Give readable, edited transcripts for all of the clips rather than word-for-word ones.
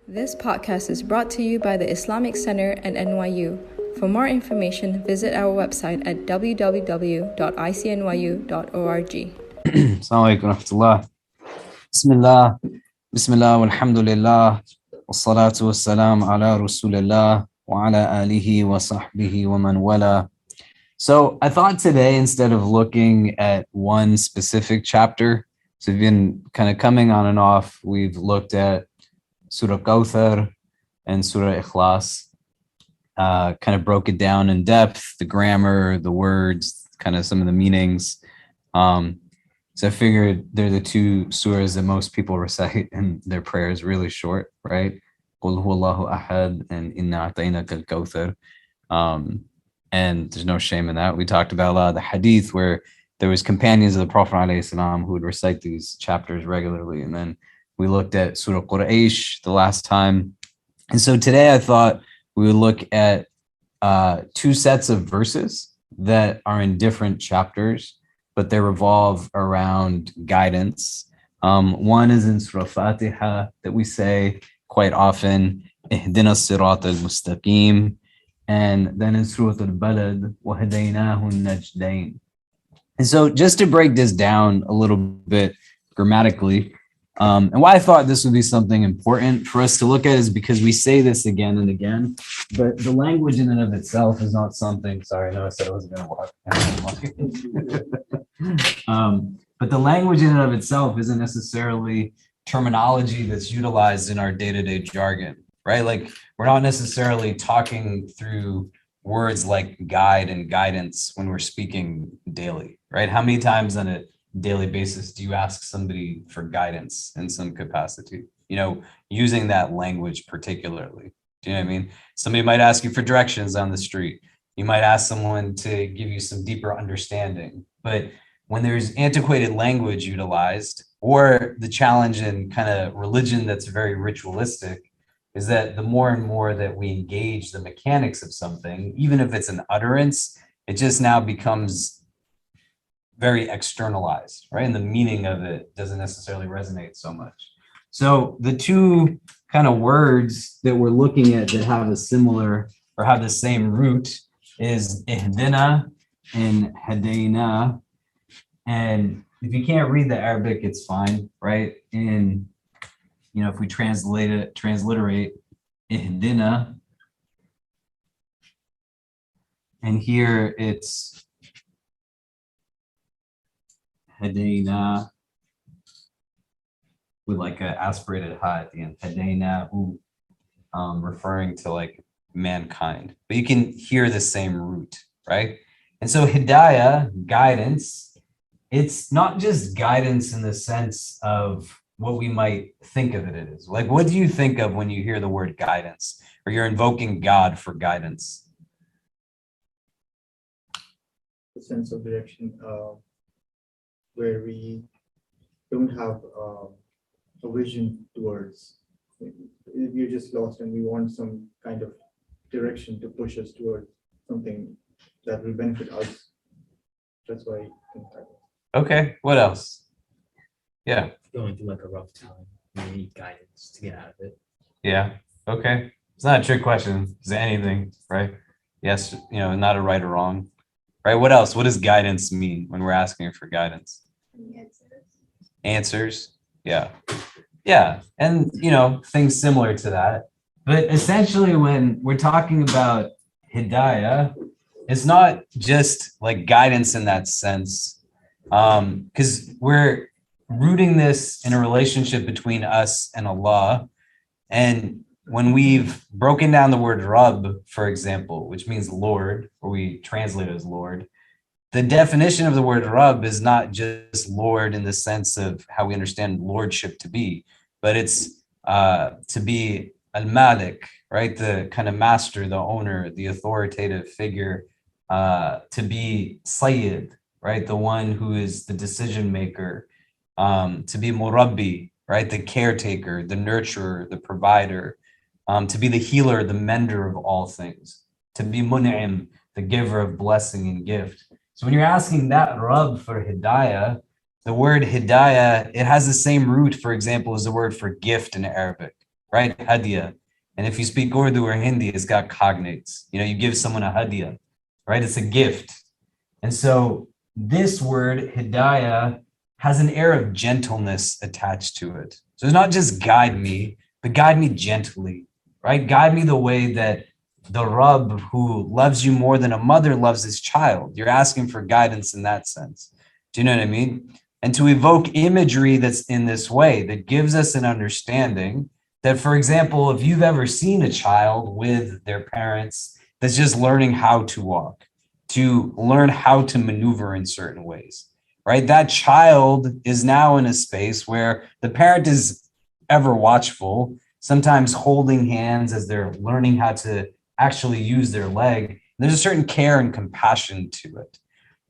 This podcast is brought to you by the Islamic Center and NYU. For more information, visit our website at www.icnyu.org. Assalamu alaikum wa rahmatullah. Bismillah, walhamdulillah, wassalatu wassalam ala rasulillah wa ala alihi wa sahbihi wa man wala. So I thought today, instead of looking at one specific chapter, so we've been kind of coming on and off, we've looked at Surah Kawthar and Surah Ikhlas, kind of broke it down in depth, the grammar, the words, kind of some of the meanings. So I figured they're the two surahs that most people recite in their prayers, really short, right? Qul huwallahu ahad and inna a'tainaka al-kawthar. And there's no shame in that. We talked about a lot of the hadith where there was companions of the Prophet ﷺ who would recite these chapters regularly. And then we looked at Surah Quraysh the last time. And so today I thought we would look at two sets of verses that are in different chapters, but they revolve around guidance. One is in Surah Fatiha that we say quite often, Ihdina sirat al-mustaqim. And then in Surah al-Balad, وَهَدَيْنَاهُ النَّجْدَيْنِ. And so just to break this down a little bit grammatically, and why I thought this would be something important for us to look at is because we say this again and again, but the language in and of itself is not something, sorry, I know I said I wasn't going to walk. But the language in and of itself isn't necessarily terminology that's utilized in our day-to-day jargon, right? Like we're not necessarily talking through words like guide and guidance when we're speaking daily, right? How many times on a daily basis do you ask somebody for guidance in some capacity, using that language particularly? Do you know what I mean? Somebody might ask you for directions on the street. You might ask someone to give you some deeper understanding. But when there's antiquated language utilized, or the challenge in kind of religion that's very ritualistic, is that the more and more that we engage the mechanics of something, even if it's an utterance, it just now becomes very externalized, right? And the meaning of it doesn't necessarily resonate so much. So the two kind of words that we're looking at that have a similar or have the same root is ihdina and hadayna. And if you can't read the Arabic, it's fine, right? And, if we transliterate ihdina, and here it's hadayna with like an aspirated ha at the end, hadayna, referring to like mankind. But you can hear the same root, right? And so hidayah, guidance, it's not just guidance in the sense of what we might think of it as. Like, what do you think of when you hear the word guidance or you're invoking God for guidance? The sense of direction, where we don't have a vision towards, we're just lost and we want some kind of direction to push us towards something that will benefit us. That's why I think that. Okay, what else? Yeah. Going through like a rough time, you need guidance to get out of it. Yeah. Okay. It's not a trick question. Is it anything, right? Yes, not a right or wrong. Right. What else? What does guidance mean when we're asking for guidance? Answers. Yeah. Yeah. And things similar to that. But essentially when we're talking about hidayah, it's not just like guidance in that sense. Because we're rooting this in a relationship between us and Allah. And when we've broken down the word Rabb, for example, which means Lord, or we translate it as Lord, the definition of the word Rabb is not just Lord in the sense of how we understand lordship to be, but it's to be al-Malik, right? The kind of master, the owner, the authoritative figure, to be Sayyid, right? The one who is the decision maker, to be Murabbi, right? The caretaker, the nurturer, the provider, to be the healer, the mender of all things, to be Mun'im, the giver of blessing and gift. So when you're asking that Rabb for hidayah, the word hidayah, it has the same root, for example, as the word for gift in Arabic, right? Hadiya. And if you speak Urdu or Hindi, it's got cognates. You know, you give someone a hadiya, right? It's a gift. And so this word, hidayah, has an air of gentleness attached to it. So it's not just guide me, but guide me gently, right? Guide me the way that the Rabb who loves you more than a mother loves his child. You're asking for guidance in that sense. Do you know what I mean? And to evoke imagery that's in this way, that gives us an understanding that, for example, if you've ever seen a child with their parents that's just learning how to walk, to learn how to maneuver in certain ways, right? That child is now in a space where the parent is ever watchful, sometimes holding hands as they're learning how to actually use their leg. There's a certain care and compassion to it.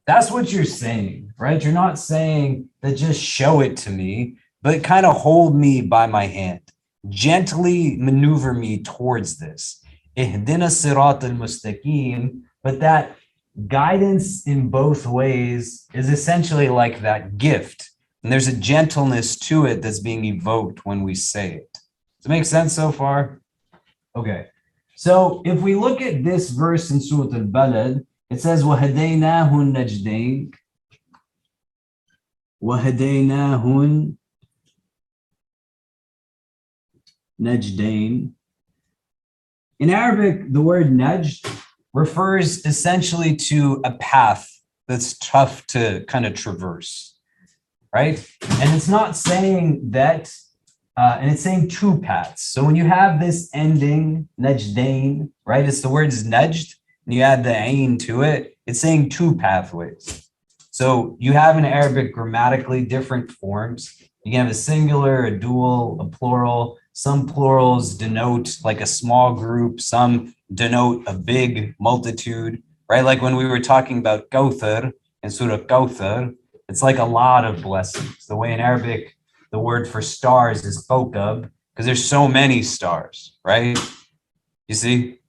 That's what you're saying, right? You're not saying that just show it to me, but kind of hold me by my hand. Gently maneuver me towards this. Ihdina sirat al-mustaqim, but that guidance in both ways is essentially like that gift. And there's a gentleness to it that's being evoked when we say it. Does it make sense so far? Okay. So if we look at this verse in Surah Al-Balad, it says, وَهَدَيْنَاهُ النَّجْدَيْنِ وَهَدَيْنَاهُ النَّجْدَيْنِ. In Arabic, the word najd refers essentially to a path that's tough to kind of traverse, right? And it's not saying that, and it's saying two paths. So when you have this ending, najdain, right? It's the word is najd, and you add the ain to it, it's saying two pathways. So you have in Arabic grammatically different forms. You can have a singular, a dual, a plural. Some plurals denote like a small group, some denote a big multitude, right? Like when we were talking about Kawthar in Surah Kawthar, it's like a lot of blessings. The way in Arabic, the word for stars is kawkab, because there's so many stars, right? You see?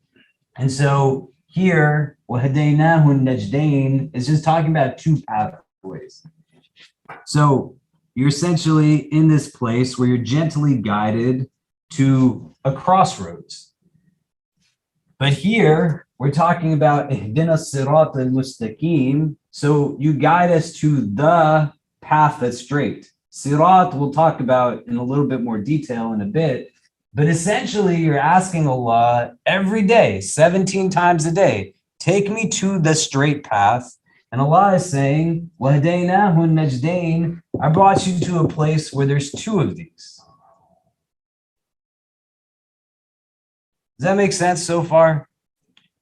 And so here, وَهَدَيْنَاهُ النَّجْدَيْنِ is just talking about two pathways. So you're essentially in this place where you're gently guided to a crossroads. But here we're talking about ihdina sirat al-mustaqim. So you guide us to the path that's straight. Sirat we'll talk about in a little bit more detail in a bit. But essentially you're asking Allah every day, 17 times a day, take me to the straight path. And Allah is saying, وَهَدَيْنَاهُ النَّجْدَيْنِ, I brought you to a place where there's two of these. Does that make sense so far?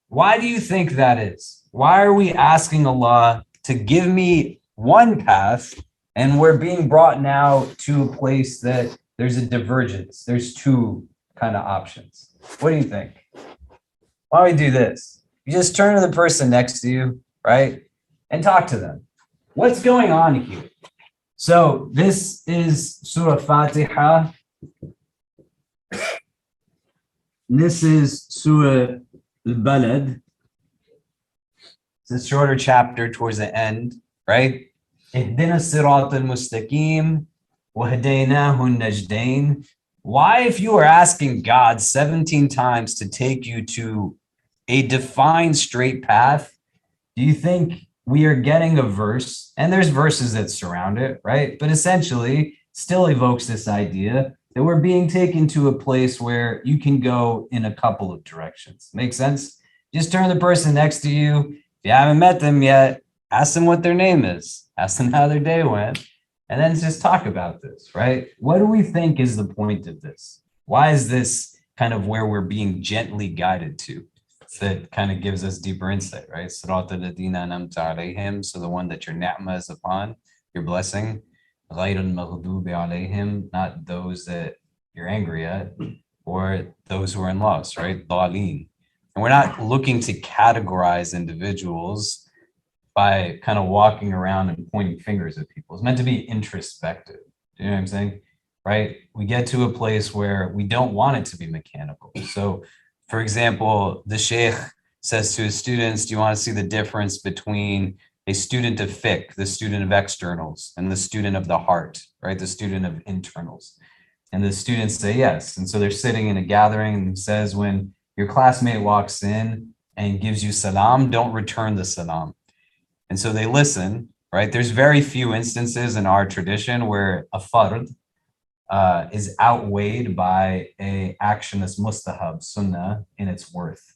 Why do you think that is? Why are we asking Allah to give me one path and we're being brought now to a place that there's a divergence? There's two kind of options. What do you think? Why don't we do this? You just turn to the person next to you, right? And talk to them. What's going on here? So this is Surah Fatiha. This is Surah Al-Balad. It's a shorter chapter towards the end, right? Ihdina sirat al-mustaqim wa hadaynahu an-najdain. Why, if you are asking God 17 times to take you to a defined straight path, do you think we are getting a verse, and there's verses that surround it, right? But essentially still evokes this idea that we're being taken to a place where you can go in a couple of directions. Make sense? Just turn the person next to you. If you haven't met them yet, ask them what their name is. Ask them how their day went. And then just talk about this, right? What do we think is the point of this? Why is this kind of where we're being gently guided to? That kind of gives us deeper insight, right? Sirat al-ladina an'amta alayhim, so the one that your ni'mah is upon, your blessing. غَيْرَ الْمَغْضُوبِ عَلَيْهِمْ, not those that you're angry at, or those who are in loss, right? ضَالِينَ. And we're not looking to categorize individuals by kind of walking around and pointing fingers at people. It's meant to be introspective. Do you know what I'm saying? Right? We get to a place where we don't want it to be mechanical. So, for example, the sheikh says to his students, do you want to see the difference between a student of fiqh, the student of externals, and the student of the heart, right? The student of internals. And the students say yes. And so they're sitting in a gathering, and it says, when your classmate walks in and gives you salam, don't return the salam. And so they listen, right? There's very few instances in our tradition where a fard is outweighed by a action that's mustahab, sunnah, in its worth.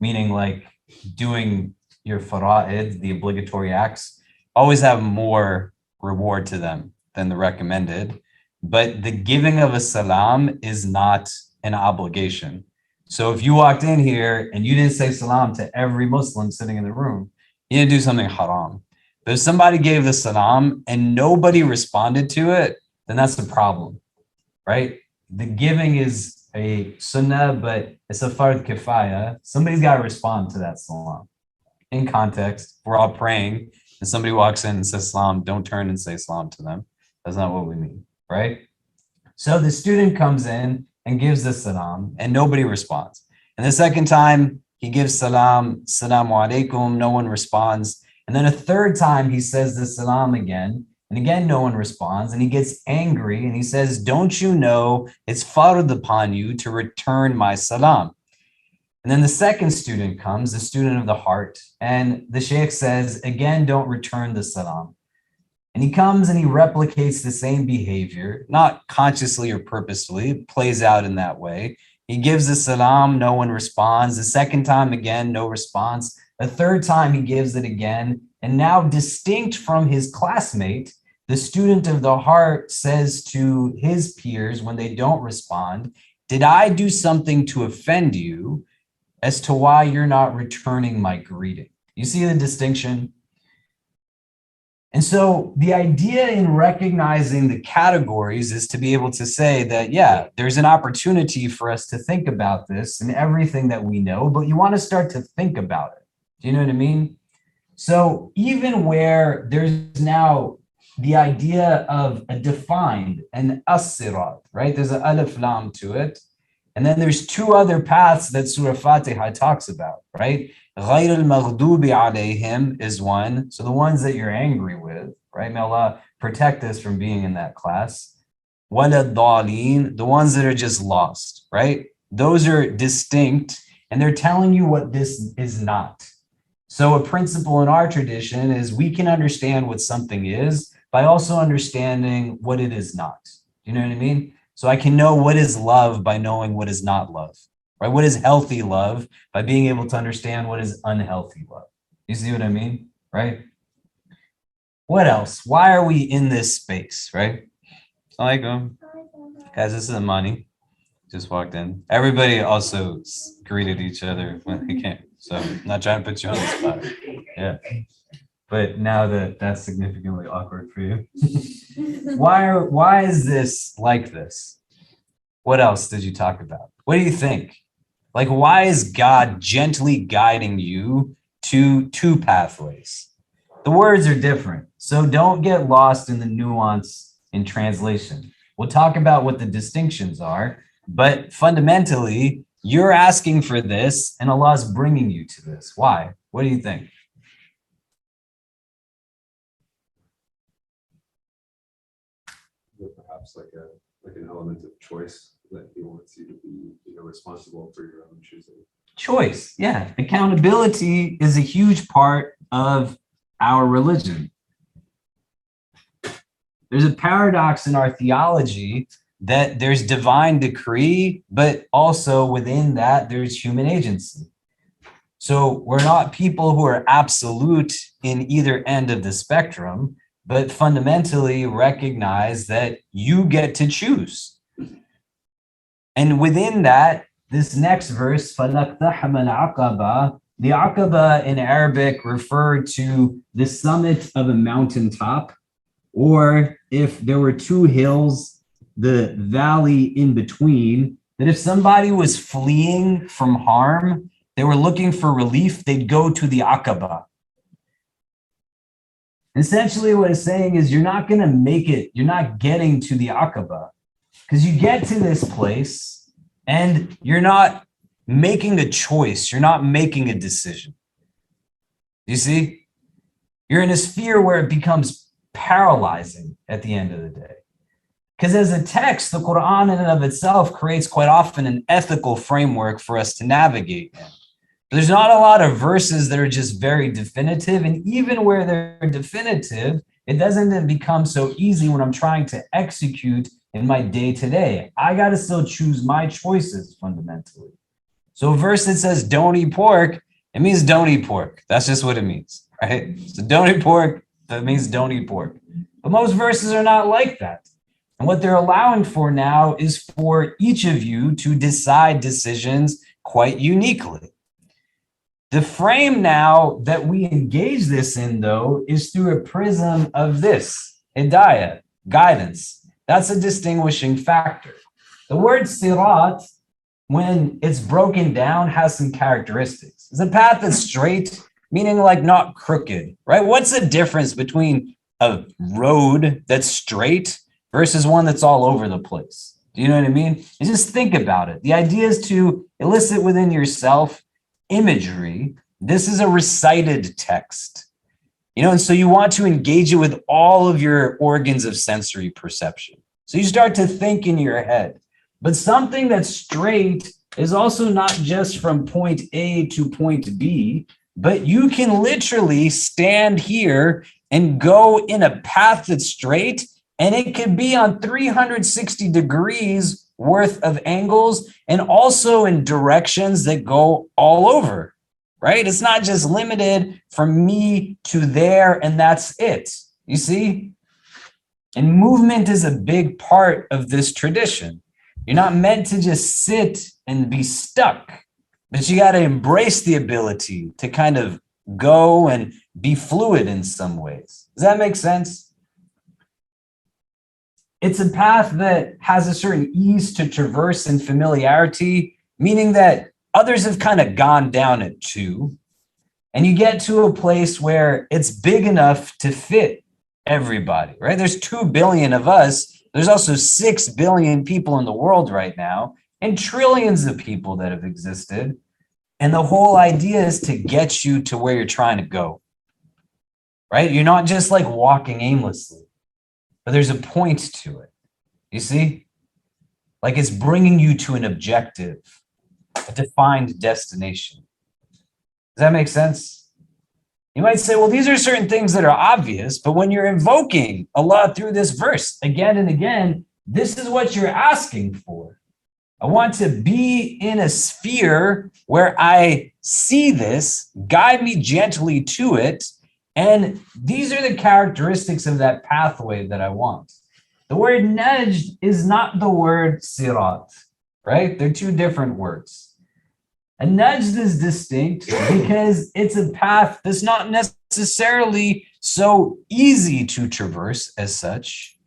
Meaning, like, doing your fara'id, the obligatory acts, always have more reward to them than the recommended. But the giving of a salam is not an obligation. So if you walked in here and you didn't say salam to every Muslim sitting in the room, you didn't do something haram. But if somebody gave the salam and nobody responded to it, then that's the problem, right? The giving is a sunnah, but it's a fard kifaya. Somebody's got to respond to that salam. In context, we're all praying and somebody walks in and says salam, don't turn and say salam to them. That's not what we mean, right? So the student comes in and gives the salam and nobody responds. And the second time he gives salam, salamu alaikum, no one responds. And then a third time he says the salam again, and again no one responds, and he gets angry and he says, don't you know it's fard upon you to return my salam? And then the second student comes, the student of the heart, and the sheikh says, again, don't return the salam. And he comes and he replicates the same behavior, not consciously or purposefully, it plays out in that way. He gives the salam, no one responds. The second time, again, no response. The third time, he gives it again. And now, distinct from his classmate, the student of the heart says to his peers when they don't respond, did I do something to offend you as to why you're not returning my greeting? You see the distinction? And so the idea in recognizing the categories is to be able to say that, yeah, there's an opportunity for us to think about this and everything that we know, but you want to start to think about it. Do you know what I mean? So even where there's now the idea of a defined, an as-sirat, right? There's an alif lam to it. And then there's two other paths that Surah Fatiha talks about, right? غَيْرِ الْمَغْضُوبِ عَلَيْهِمْ is one. So the ones that you're angry with, right? May Allah protect us from being in that class. وَلَا الضَّالِينَ, the ones that are just lost, right? Those are distinct, and they're telling you what this is not. So a principle in our tradition is we can understand what something is by also understanding what it is not. You know what I mean? So I can know what is love by knowing what is not love, right? What is healthy love by being able to understand what is unhealthy love. You see what I mean, right? What else? Why are we in this space, right? Assalamualaikum. Guys, this is Amani. Just walked in. Everybody also greeted each other when they came. So I'm not trying to put you on the spot. Yeah. But now that's significantly awkward for you. Why is this like this? What else did you talk about? What do you think? Like, why is God gently guiding you to two pathways? The words are different, so don't get lost in the nuance in translation. We'll talk about what the distinctions are, but fundamentally, you're asking for this, and Allah's bringing you to this. Why? What do you think? Perhaps like an element of choice that he wants you to be, responsible for your own choosing. Choice, yeah. Accountability is a huge part of our religion. There's a paradox in our theology that there's divine decree, but also within that there's human agency. So we're not people who are absolute in either end of the spectrum, but fundamentally recognize that you get to choose. And within that, this next verse, فَلَقْتَحَمَ الْعَقَبَةِ, the Aqaba in Arabic referred to the summit of a mountaintop, or if there were two hills, the valley in between, that if somebody was fleeing from harm, they were looking for relief, they'd go to the Aqaba. Essentially what it's saying is you're not going to make it, you're not getting to the Aqaba, because you get to this place and you're not making a choice, you're not making a decision. You see? You're in a sphere where it becomes paralyzing at the end of the day. Because as a text, the Quran in and of itself creates quite often an ethical framework for us to navigate in. There's not a lot of verses that are just very definitive. And even where they're definitive, it doesn't become so easy when I'm trying to execute in my day-to-day. I got to still choose my choices fundamentally. So a verse that says don't eat pork, it means don't eat pork. That's just what it means, right? So don't eat pork, that means don't eat pork. But most verses are not like that. And what they're allowing for now is for each of you to decide decisions quite uniquely. The frame now that we engage this in, though, is through a prism of this, hidayah, guidance. That's a distinguishing factor. The word sirat, when it's broken down, has some characteristics. It's a path that's straight, meaning like not crooked, right? What's the difference between a road that's straight versus one that's all over the place? Do you know what I mean? And just think about it. The idea is to elicit within yourself imagery. This is a recited text, and so you want to engage it with all of your organs of sensory perception. So you start to think in your head. But something that's straight is also not just from point A to point B, but you can literally stand here and go in a path that's straight, and it could be on 360 degrees worth of angles and also in directions that go all over, right? It's not just limited from me to there and that's it, you see? And movement is a big part of this tradition. You're not meant to just sit and be stuck, but you got to embrace the ability to kind of go and be fluid in some ways. Does that make sense? It's a path that has a certain ease to traverse and familiarity, meaning that others have kind of gone down it too. And you get to a place where it's big enough to fit everybody, right? There's 2 billion of us. There's also 6 billion people in the world right now and trillions of people that have existed. And the whole idea is to get you to where you're trying to go, right? You're not just like walking aimlessly, but there's a point to it. You see? Like it's bringing you to an objective, a defined destination. Does that make sense? You might say, well, these are certain things that are obvious, but when you're invoking Allah through this verse again and again, this is what you're asking for. I want to be in a sphere where I see this, guide me gently to it, and these are the characteristics of that pathway that I want. The word najd is not the word sirat, right? They're 2 different words. And najd is distinct because it's a path that's not necessarily so easy to traverse as such,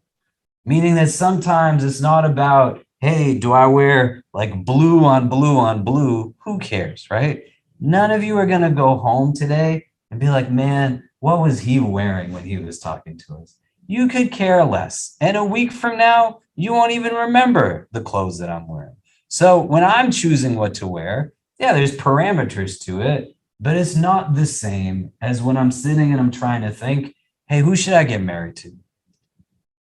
meaning that sometimes it's not about, hey, do I wear like blue on blue on blue? Who cares, right? None of you are going to go home today and be like, man, what was he wearing when he was talking to us? You could care less. And a week from now, you won't even remember the clothes that I'm wearing. So when I'm choosing what to wear, yeah, there's parameters to it, but it's not the same as when I'm sitting and I'm trying to think, hey, who should I get married to?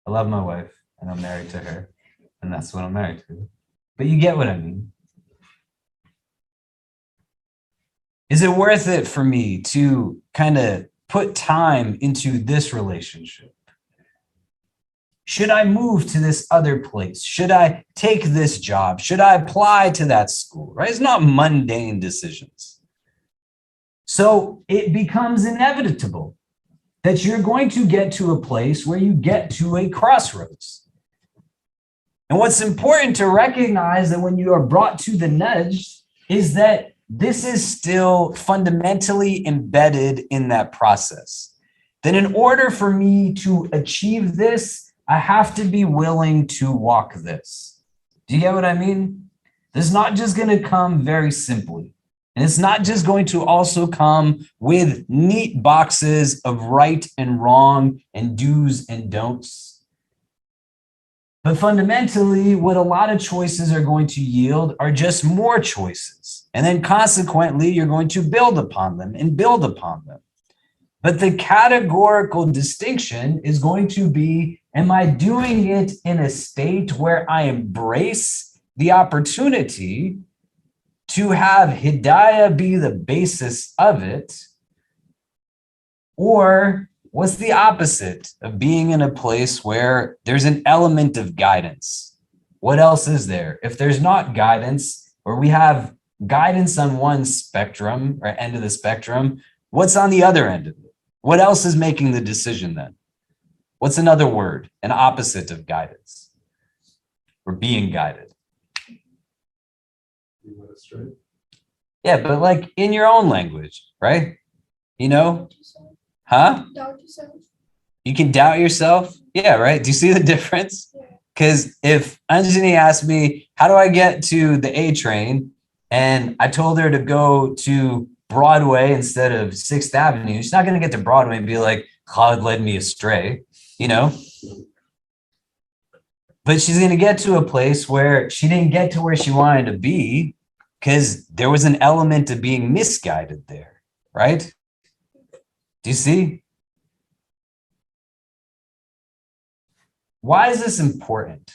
I love my wife and I'm married to her, and that's what I'm married to. But you get what I mean. Is it worth it for me to kind of put time into this relationship? Should I move to this other place? Should I take this job? Should I apply to that school? Right? It's not mundane decisions. So it becomes inevitable that you're going to get to a place where you get to a crossroads. And what's important to recognize that when you are brought to the najd is that this is still fundamentally embedded in that process. That in order for me to achieve this, I have to be willing to walk this. Do you get what I mean? This is not just going to come very simply. And it's not just going to also come with neat boxes of right and wrong and do's and don'ts. But fundamentally, what a lot of choices are going to yield are just more choices. And then consequently, you're going to build upon them and build upon them. But the categorical distinction is going to be Am I doing it in a state where I embrace the opportunity to have hidayah be the basis of it? Or what's the opposite of being in a place where there's an element of guidance? What else is there? If there's not guidance, or we have guidance on one spectrum or end of the spectrum, what's on the other end of it? What else is making the decision then? What's another word, an opposite of guidance or being guided? You went astray. Yeah, but like in your own language, right? You know, huh? Doubt yourself. You can doubt yourself. Yeah, right. Do you see the difference? Because if Anjani asked me, how do I get to the A train? And I told her to go to Broadway instead of 6th Avenue, she's not going to get to Broadway and be like, Khalid led me astray, you know? But she's going to get to a place where she didn't get to where she wanted to be because there was an element of being misguided there, right? Do you see? Why is this important?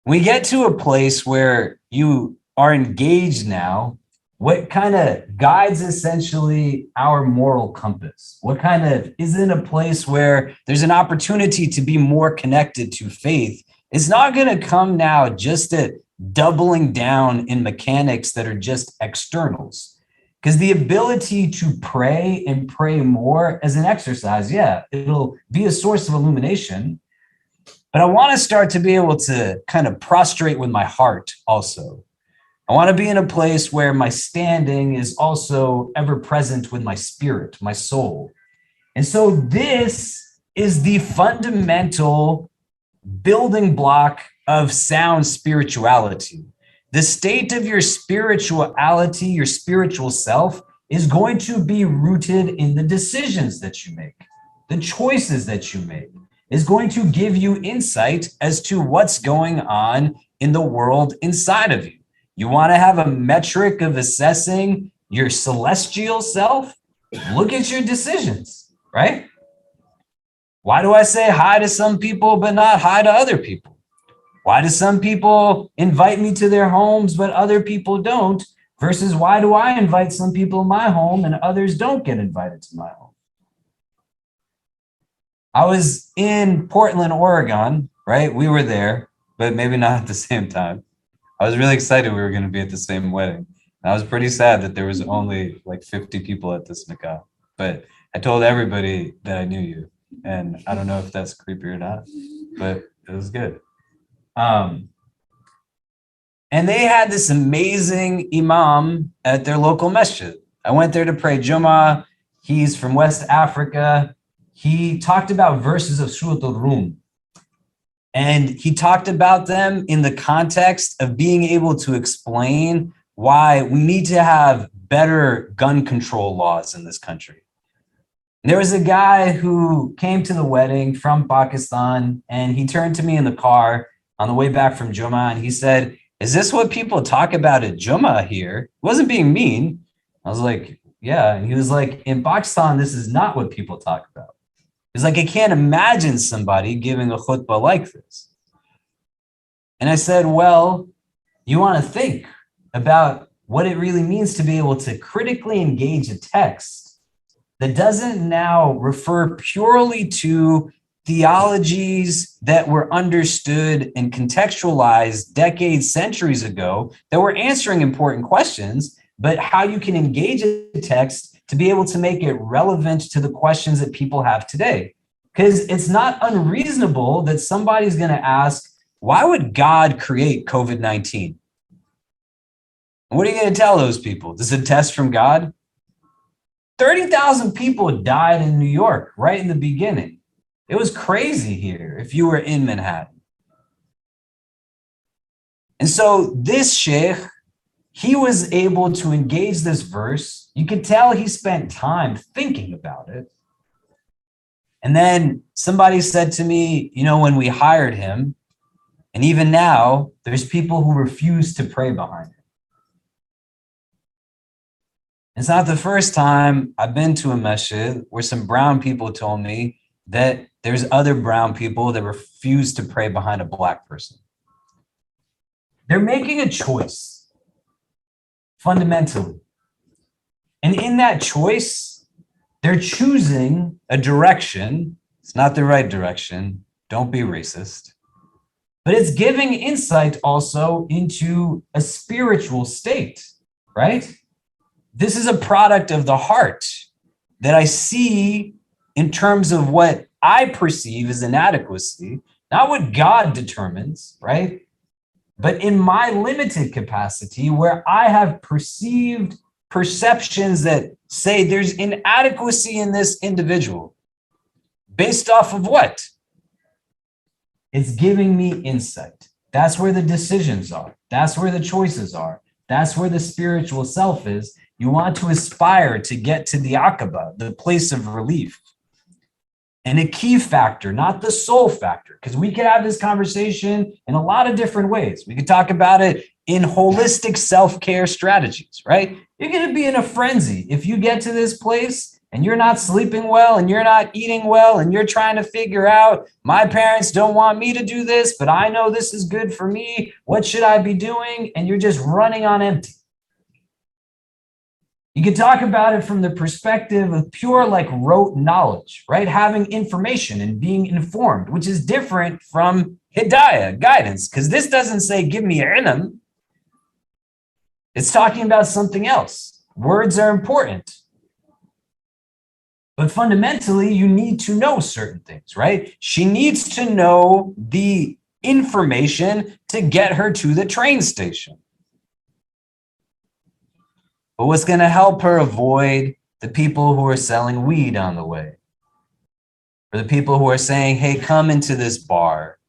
When we get to a place where you are engaged now, what kind of guides essentially our moral compass? What kind of is in a place where there's an opportunity to be more connected to faith? It's not going to come now just at doubling down in mechanics that are just externals. Because the ability to pray and pray more as an exercise, yeah, it'll be a source of illumination. But I want to start to be able to kind of prostrate with my heart also. I want to be in a place where my standing is also ever present with my spirit, my soul. And so this is the fundamental building block of sound spirituality. The state of your spirituality, your spiritual self, is going to be rooted in the decisions that you make, the choices that you make, is going to give you insight as to what's going on in the world inside of you. You want to have a metric of assessing your celestial self? Look at your decisions, right? Why do I say hi to some people but not hi to other people? Why do some people invite me to their homes but other people don't? Versus why do I invite some people in my home and others don't get invited to my home? I was in Portland, Oregon, right? We were there, but maybe not at the same time. I was really excited we were going to be at the same wedding. And I was pretty sad that there was only like 50 people at this nikah. But I told everybody that I knew you. And I don't know if that's creepy or not, but it was good. And they had this amazing imam at their local masjid. I went there to pray Jummah. He's from West Africa. He talked about verses of Surah Al-Rum. And he talked about them in the context of being able to explain why we need to have better gun control laws in this country. And there was a guy who came to the wedding from Pakistan, and he turned to me in the car on the way back from Jummah, and he said, "Is this what people talk about at Jummah here?" He wasn't being mean. I was like, yeah. And he was like, in Pakistan, this is not what people talk about. It's like, I can't imagine somebody giving a khutbah like this. And I said, well, you want to think about what it really means to be able to critically engage a text that doesn't now refer purely to theologies that were understood and contextualized decades, centuries ago, that were answering important questions, but how you can engage a text to be able to make it relevant to the questions that people have today. Because it's not unreasonable that somebody's going to ask, why would God create COVID-19? And what are you going to tell those people? This is a test from God? 30,000 people died in New York right in the beginning. It was crazy here if you were in Manhattan. And so this sheikh, he was able to engage this verse. You could tell he spent time thinking about it. And then somebody said to me, you know, when we hired him, and even now, there's people who refuse to pray behind him. It's not the first time I've been to a masjid where some brown people told me that there's other brown people that refuse to pray behind a black person. They're making a choice, fundamentally. And in that choice, they're choosing a direction. It's not the right direction. Don't be racist. But it's giving insight also into a spiritual state, right? This is a product of the heart that I see in terms of what I perceive as inadequacy, not what God determines, right? But in my limited capacity, where I have perceived perceptions that say there's inadequacy in this individual. Based off of what? It's giving me insight. That's where the decisions are. That's where the choices are. That's where the spiritual self is. You want to aspire to get to the Aqaba, the place of relief. And a key factor, not the sole factor, because we could have this conversation in a lot of different ways. We could talk about it in holistic self-care strategies, right? You're going to be in a frenzy if you get to this place and you're not sleeping well and you're not eating well and you're trying to figure out, my parents don't want me to do this, but I know this is good for me. What should I be doing? And you're just running on empty. You can talk about it from the perspective of pure like rote knowledge, right? Having information and being informed, which is different from hidayah, guidance, because this doesn't say, give me ilm. It's talking about something else. Words are important. But fundamentally, you need to know certain things, right? She needs to know the information to get her to the train station. But what's going to help her avoid the people who are selling weed on the way? Or the people who are saying, hey, come into this bar?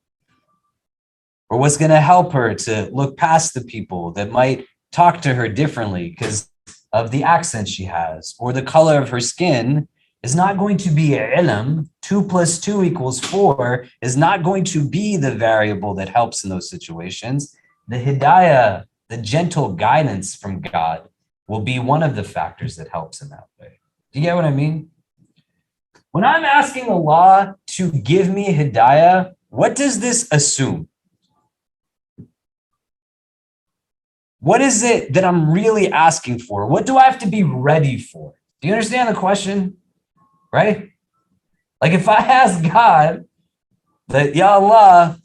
Or what's going to help her to look past the people that might talk to her differently because of the accent she has or the color of her skin is not going to be ilm. 2 + 2 = 4 is not going to be the variable that helps in those situations. The hidayah, the gentle guidance from God, will be one of the factors that helps in that way. Do you get what I mean? When I'm asking Allah to give me hidayah, what does this assume? What is it that I'm really asking for? What do I have to be ready for? Do you understand the question? Right? Like if I ask God that, Ya Allah,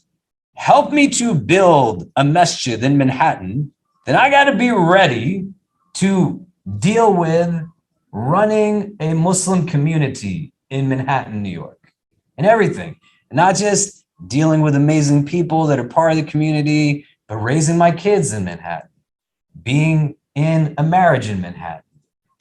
help me to build a masjid in Manhattan, then I got to be ready to deal with running a Muslim community in Manhattan, New York, and everything. And not just dealing with amazing people that are part of the community, but raising my kids in Manhattan, being in a marriage in Manhattan,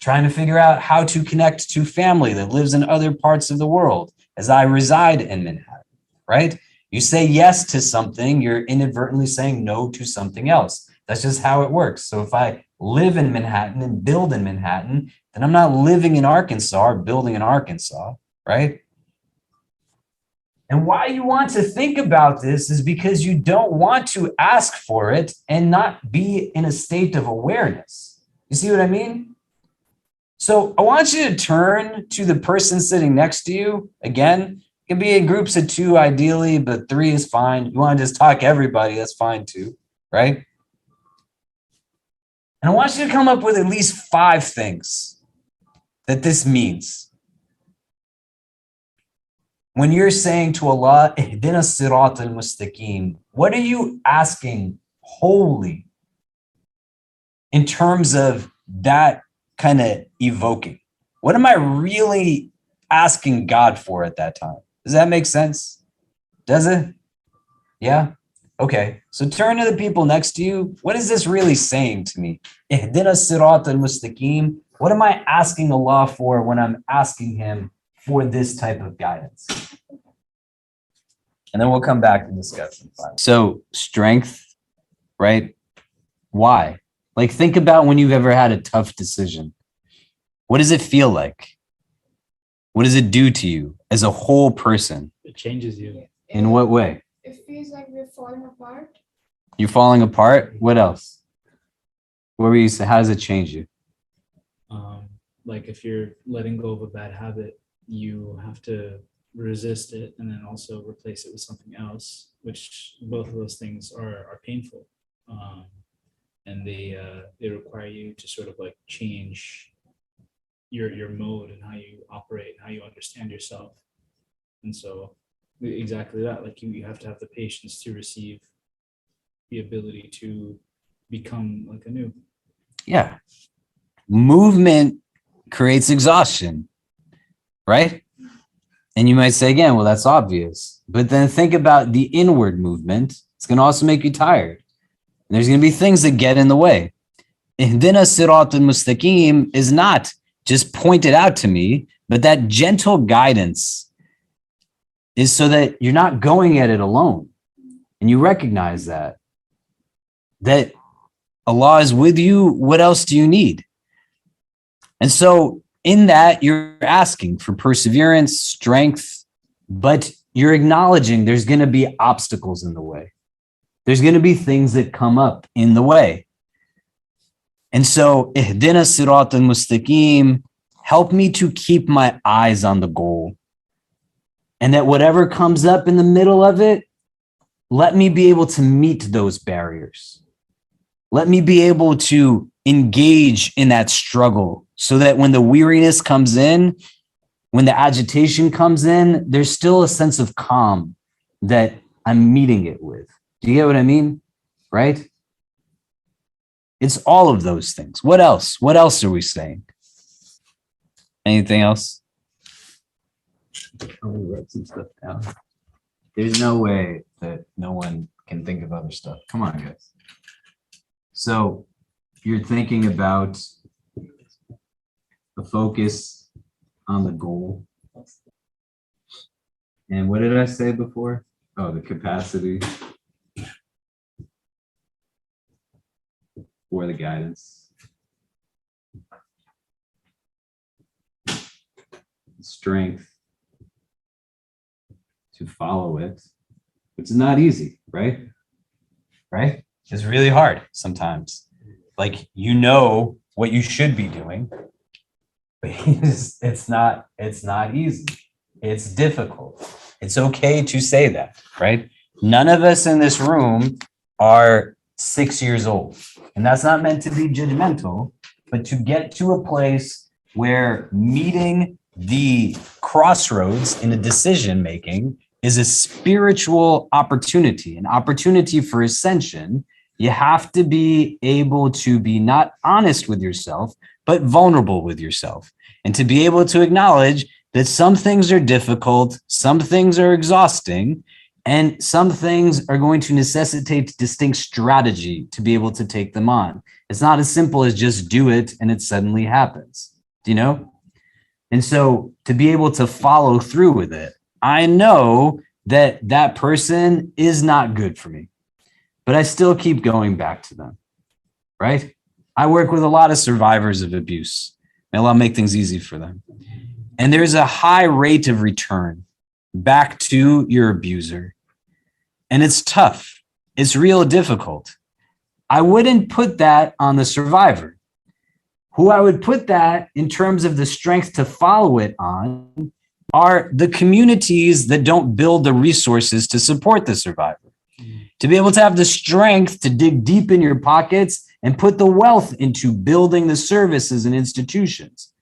trying to figure out how to connect to family that lives in other parts of the world as I reside in Manhattan, right? You say yes to something, you're inadvertently saying no to something else. That's just how it works. So if I live in Manhattan and build in Manhattan, then I'm not living in Arkansas or building in Arkansas, right? And why you want to think about this is because you don't want to ask for it and not be in a state of awareness. You see what I mean? So I want you to turn to the person sitting next to you. Again, it can be in groups of 2 ideally, but 3 is fine. You want to just talk everybody, that's fine too, right? And I want you to come up with at least 5 things that this means. When you're saying to Allah, Ihdina sirat al-mustaqim, what are you asking wholly in terms of that kind of evoking? What am I really asking God for at that time? Does that make sense? Does it? Yeah? Okay, so turn to the people next to you. What is this really saying to me? Ihdina sirat al-mustaqim. What am I asking Allah for when I'm asking him for this type of guidance? And then we'll come back and discuss. So strength, right? Why? Like think about when you've ever had a tough decision. What does it feel like? What does it do to you as a whole person? It changes you. In what way? It feels like we're falling apart. You're falling apart? What else? What were you saying? How does it change you? Like if you're letting go of a bad habit, you have to resist it and then also replace it with something else, which both of those things are painful. And they require you to sort of like change your mode and how you operate, how you understand yourself. And so exactly that, like you have to have the patience to receive the ability to become like anew. Yeah. Movement creates exhaustion, right? And you might say again, well, that's obvious. But then think about the inward movement. It's going to also make you tired. And there's going to be things that get in the way. Ihdina sirat al-mustaqim is not just pointed out to me, but that gentle guidance is so that you're not going at it alone. And you recognize that Allah is with you. What else do you need? And so in that, you're asking for perseverance, strength, but you're acknowledging there's going to be obstacles in the way. There's going to be things that come up in the way. And so, ihdina sirat al-mustaqim, help me to keep my eyes on the goal. And that whatever comes up in the middle of it, let me be able to meet those barriers. Let me be able to engage in that struggle so that when the weariness comes in, when the agitation comes in, there's still a sense of calm that I'm meeting it with. Do you get what I mean? Right? It's all of those things. What else? What else are we saying? Anything else? I wrote some stuff down. There's no way that no one can think of other stuff. Come on, guys. So you're thinking about the focus on the goal. And what did I say before? Oh, the capacity for the guidance. Strength to follow it. It's not easy, right? Right? It's really hard sometimes. Like, you know what you should be doing, but it's not easy. It's difficult. It's okay to say that, right? None of us in this room are 6 years old. And that's not meant to be judgmental, but to get to a place where meeting the crossroads in a decision making is a spiritual opportunity, an opportunity for ascension. You have to be able to be not honest with yourself, but vulnerable with yourself, and to be able to acknowledge that some things are difficult, some things are exhausting, and some things are going to necessitate distinct strategy to be able to take them on. It's not as simple as just do it and it suddenly happens. Do you know? And so to be able to follow through with it, I know that that person is not good for me, but I still keep going back to them, right? I work with a lot of survivors of abuse. May Allah make things easy for them. And there's a high rate of return back to your abuser. And it's tough. It's real difficult. I wouldn't put that on the survivor. Who I would put that in terms of the strength to follow it on are the communities that don't build the resources to support the survivor. To be able to have the strength to dig deep in your pockets and put the wealth into building the services and institutions.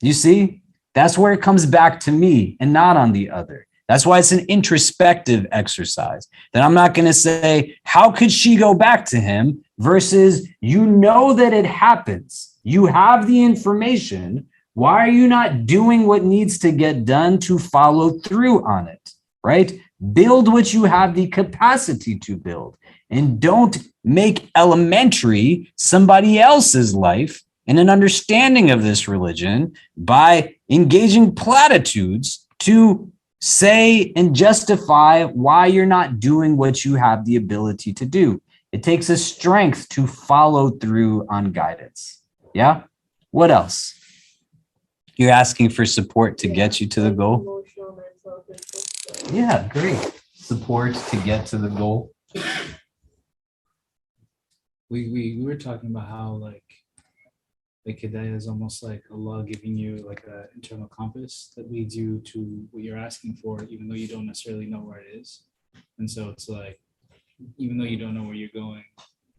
You see, that's where it comes back to me and not on the other. That's why it's an introspective exercise. That I'm not going to say, how could she go back to him? Versus, you know that it happens. You have the information. Why are you not doing what needs to get done to follow through on it, right? Build what you have the capacity to build. And don't make elementary somebody else's life and an understanding of this religion by engaging platitudes to say and justify why you're not doing what you have the ability to do. It takes a strength to follow through on guidance. Yeah? What else? You're asking for support to get you to the goal? Yeah, great. Support to get to the goal. We were talking about how like Like hidayah is almost like Allah giving you like an internal compass that leads you to what you're asking for, even though you don't necessarily know where it is. And so it's like, even though you don't know where you're going,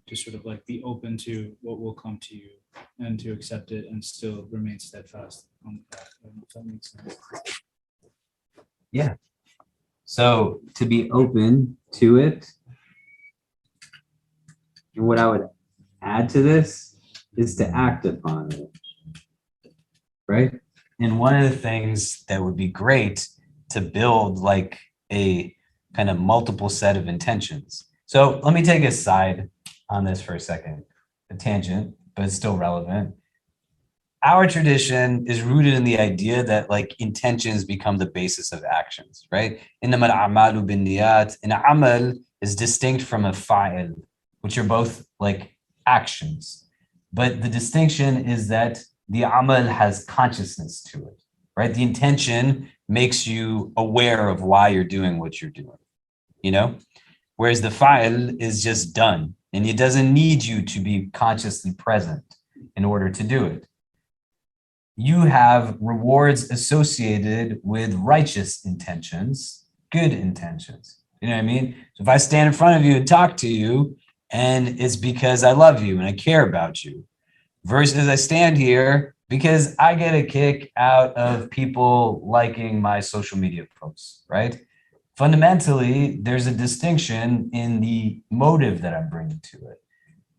to sort of like be open to what will come to you and to accept it and still remain steadfast on the path. I don't know if that makes sense. Yeah. So to be open to it, and what I would add to this is to act upon it, right? And one of the things that would be great to build like a kind of multiple set of intentions. So let me take a side on this for a second, a tangent, but it's still relevant. Our tradition is rooted in the idea that like intentions become the basis of actions, right? إِنَّمَا الْأَعْمَالُ بِالنِّيَّاتِ. An amal is distinct from a fa'il, which are both like actions. But the distinction is that the amal has consciousness to it, right? The intention makes you aware of why you're doing what you're doing, you know? Whereas the fa'il is just done, and it doesn't need you to be consciously present in order to do it. You have rewards associated with righteous intentions, good intentions. You know what I mean? So if I stand in front of you and talk to you, and it's because I love you and I care about you, versus I stand here because I get a kick out of people liking my social media posts, right? Fundamentally, there's a distinction in the motive that I'm bringing to it.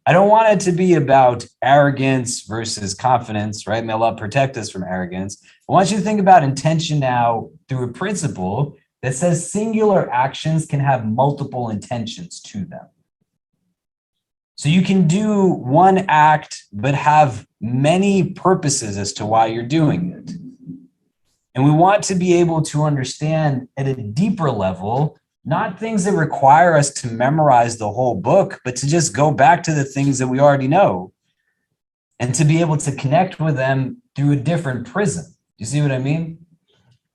I don't want it to be about arrogance versus confidence, right? May Allah protect us from arrogance. I want you to think about intention now through a principle that says singular actions can have multiple intentions to them. So you can do one act, but have many purposes as to why you're doing it. And we want to be able to understand at a deeper level, not things that require us to memorize the whole book, but to just go back to the things that we already know and to be able to connect with them through a different prism. You see what I mean?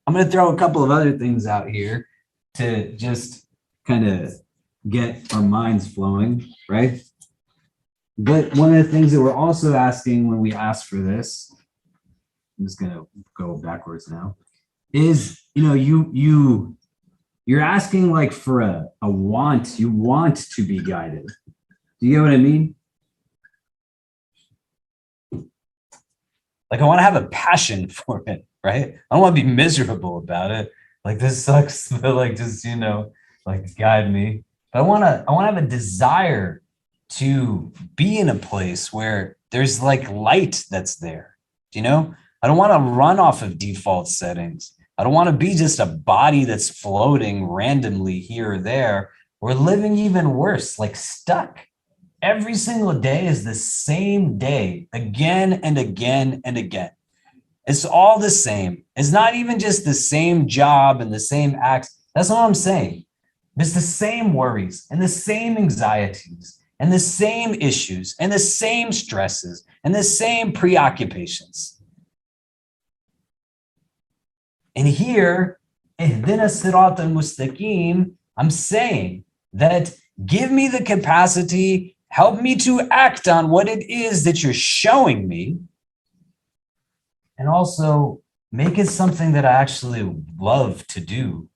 I'm going to throw a couple of other things out here to just kind of get our minds flowing, right? But one of the things that we're also asking when we ask for this, I'm just going to go backwards now, is, you're asking like for a want. You want to be guided. Do you get what I mean? Like I want to have a passion for it, right? I don't want to be miserable about it. Like this sucks, but like just, like guide me. But I want to have a desire to be in a place where there's like light that's there. I don't want to run off of default settings. I don't want to be just a body that's floating randomly here or there. We're living even worse, like stuck. Every single day is the same day, again and again and again. It's all the same. It's not even just the same job and the same acts. That's what I'm saying. It's the same worries and the same anxieties and the same issues and the same stresses and the same preoccupations. And here, ihdina sirat al-mustaqim, I'm saying that give me the capacity, help me to act on what it is that you're showing me, and also make it something that I actually love to do,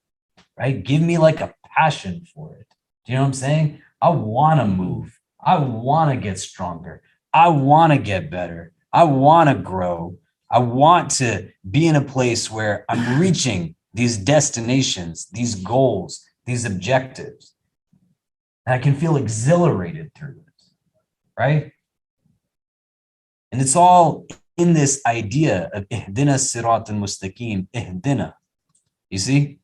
right? Give me like a passion for it. Do you know what I'm saying? I want to move. I want to get stronger. I want to get better. I want to grow. I want to be in a place where I'm reaching these destinations, these goals, these objectives. And I can feel exhilarated through it, right? And it's all in this idea of ihdina sirat al-mustaqim, ihdina. You see?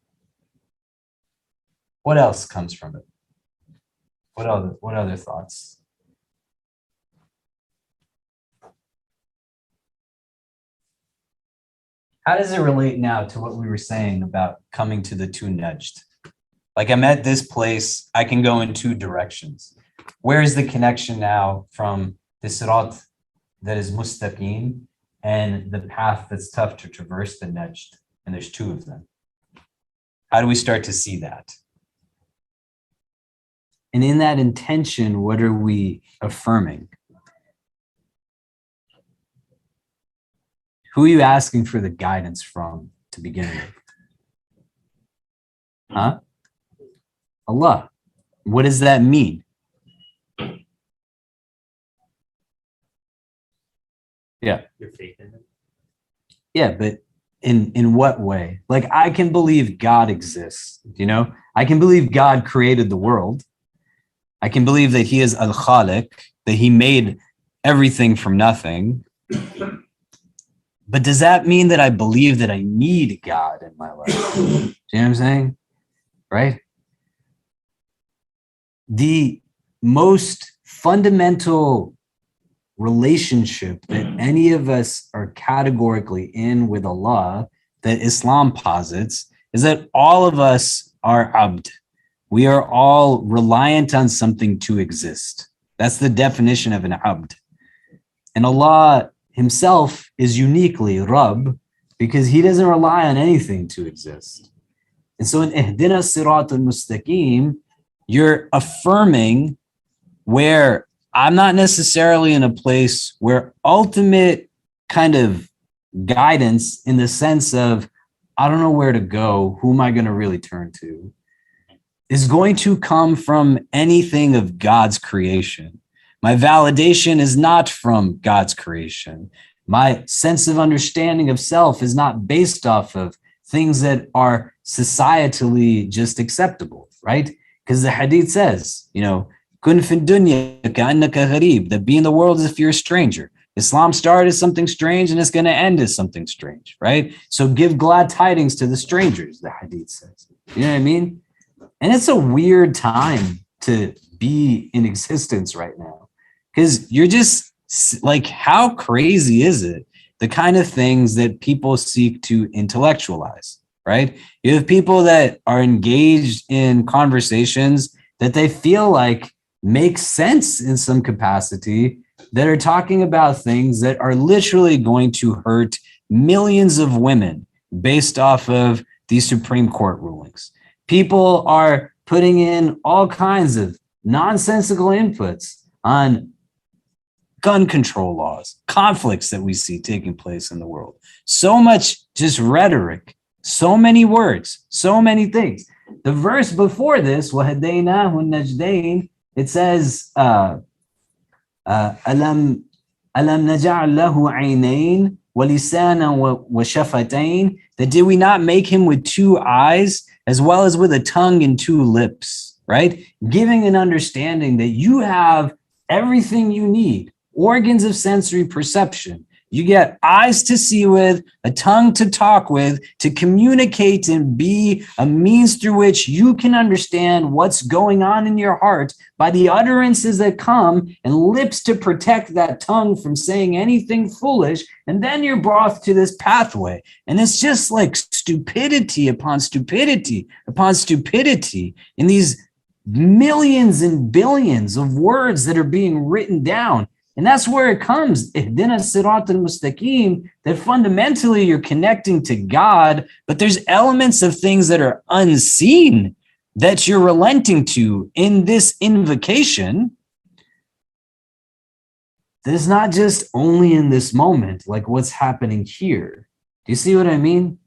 What else comes from it? What other thoughts? How does it relate now to what we were saying about coming to the two najd? Like I'm at this place, I can go in two directions. Where is the connection now from the sirat that is mustaqim and the path that's tough to traverse, the najd? And there's two of them. How do we start to see that? And in that intention, what are we affirming? Who are you asking for the guidance from to begin with? Huh? Allah. What does that mean? Yeah. Your faith in it. Yeah, but in what way? Like, I can believe God exists, you know? I can believe God created the world. I can believe that he is al-Khaliq, that he made everything from nothing. But does that mean that I believe that I need God in my life? Do you know what I'm saying? Right? The most fundamental relationship that any of us are categorically in with Allah that Islam posits is that all of us are abd. We are all reliant on something to exist. That's the definition of an abd. And Allah himself is uniquely Rabb because he doesn't rely on anything to exist. And so in Ihdina Sirat al-Mustaqim, you're affirming where I'm not necessarily in a place where ultimate kind of guidance in the sense of, I don't know where to go, who am I going to really turn to, is going to come from anything of God's creation. My validation is not from God's creation. My sense of understanding of self is not based off of things that are societally just acceptable, right? Because the hadith says, you know, kun fi dunya ka'annaka gharib, that be in the world as if you're a stranger. Islam started as something strange and it's going to end as something strange, right? So give glad tidings to the strangers, the hadith says. You know what I mean? And it's a weird time to be in existence right now because you're just like, how crazy is it? The kind of things that people seek to intellectualize, right? You have people that are engaged in conversations that they feel like make sense in some capacity, that are talking about things that are literally going to hurt millions of women based off of these Supreme Court rulings. People are putting in all kinds of nonsensical inputs on gun control laws, conflicts that we see taking place in the world. So much just rhetoric, so many words, so many things. The verse before this, وَهَدَيْنَاهُ النَّجْدَيْنِ, it says, أَلَمْ نَجْعَلْ لَهُ عَيْنَيْنِ وَلِسَانًا وَشَفَتَيْنِ, that did we not make him with two eyes as well as with a tongue and two lips, right? Giving an understanding that you have everything you need, organs of sensory perception. You get eyes to see with, a tongue to talk with, to communicate and be a means through which you can understand what's going on in your heart by the utterances that come, and lips to protect that tongue from saying anything foolish. And then you're brought to this pathway. And it's just like stupidity upon stupidity upon stupidity in these millions and billions of words that are being written down. And that's where it comes, Ihdina Sirat al-Mustaqim, that fundamentally you're connecting to God, but there's elements of things that are unseen that you're relenting to in this invocation. That is not just only in this moment, like what's happening here. Do you see what I mean?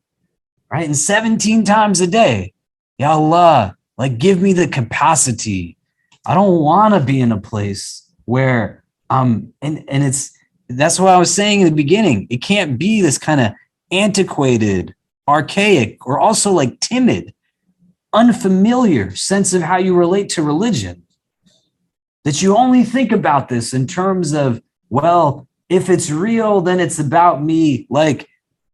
Right? And 17 times a day, Ya Allah, like give me the capacity. I don't want to be in a place where and it's, that's what I was saying in the beginning. It can't be this kind of antiquated, archaic, or also like timid, unfamiliar sense of how you relate to religion. That you only think about this in terms of, well, if it's real, then it's about me like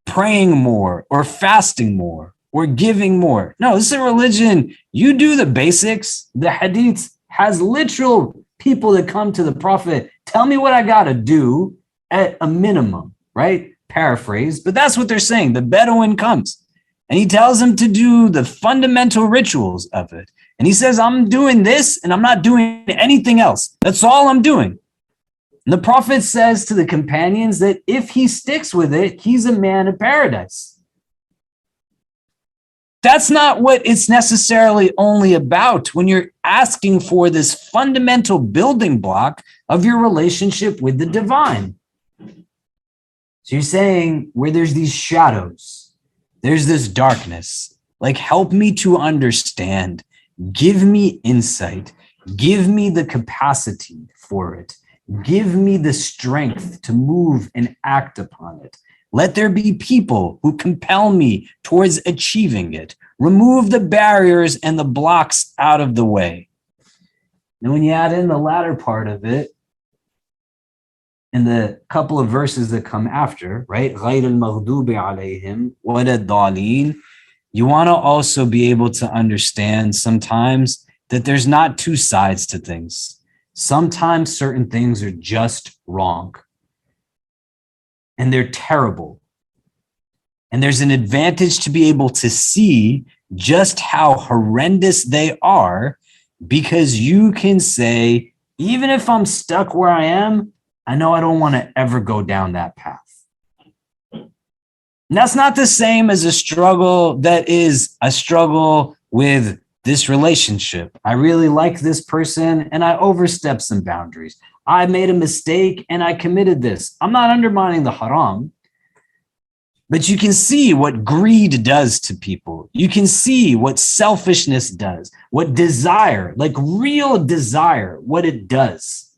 praying more or fasting more or giving more. No, this is a religion. You do the basics. The hadith has literal people that come to the Prophet, tell me what I got to do at a minimum, right? Paraphrase, but that's what they're saying. The Bedouin comes and he tells them to do the fundamental rituals of it. And he says, I'm doing this and I'm not doing anything else. That's all I'm doing. And the Prophet says to the companions that if he sticks with it, he's a man of paradise. That's not what it's necessarily only about when you're asking for this fundamental building block of your relationship with the divine. So you're saying where there's these shadows, there's this darkness, like help me to understand, give me insight, give me the capacity for it, give me the strength to move and act upon it. Let there be people who compel me towards achieving it. Remove the barriers and the blocks out of the way. And when you add in the latter part of it, in the couple of verses that come after, right? غَيْرِ الْمَغْضُوبِ عَلَيْهِمْ وَلَا الضَّالِينَ. You want to also be able to understand sometimes that there's not two sides to things. Sometimes certain things are just wrong. And they're terrible. And there's an advantage to be able to see just how horrendous they are, because you can say, even if I'm stuck where I am, I know I don't want to ever go down that path. And that's not the same as a struggle that is a struggle with this relationship. I really like this person and I overstepped some boundaries. I made a mistake and I committed this. I'm not undermining the haram, but you can see what greed does to people. You can see what selfishness does, what desire, like real desire, what it does.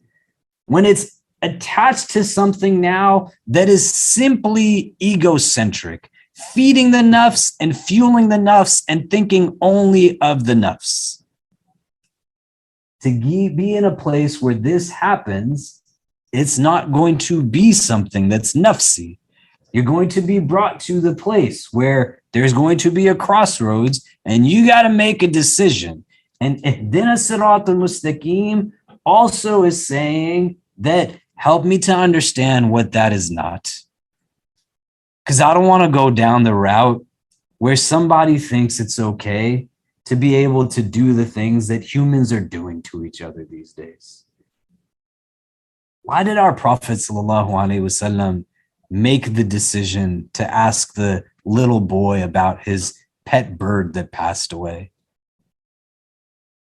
When it's attached to something now that is simply egocentric, feeding the nafs and fueling the nafs and thinking only of the nafs. To be in a place where this happens, it's not going to be something that's nafsi. You're going to be brought to the place where there's going to be a crossroads and you got to make a decision. And Ihdina Sirat al-Mustaqim also is saying that help me to understand what that is not. Because I don't want to go down the route where somebody thinks it's okay to be able to do the things that humans are doing to each other these days. Why did our Prophet ﷺ make the decision to ask the little boy about his pet bird that passed away?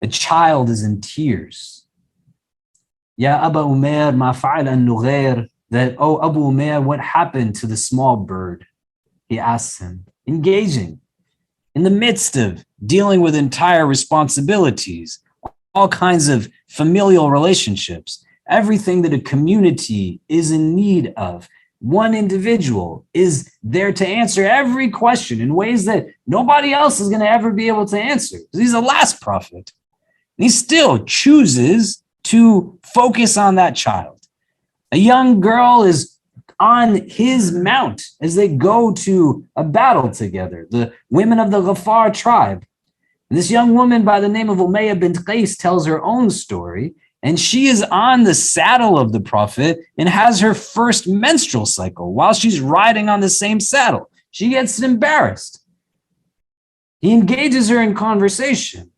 A child is in tears. Ya Aba Umair, ma fa'ala an-nughair, that, oh, Abu Umair, what happened to the small bird? He asks him, engaging in the midst of dealing with entire responsibilities, all kinds of familial relationships, everything that a community is in need of. One individual is there to answer every question in ways that nobody else is going to ever be able to answer. He's the last prophet. And he still chooses to focus on that child. A young girl is on his mount as they go to a battle together, the women of the Ghafar tribe. And this young woman by the name of Umayyah bint Qais tells her own story, and she is on the saddle of the Prophet and has her first menstrual cycle while she's riding on the same saddle. She gets embarrassed. He engages her in conversation,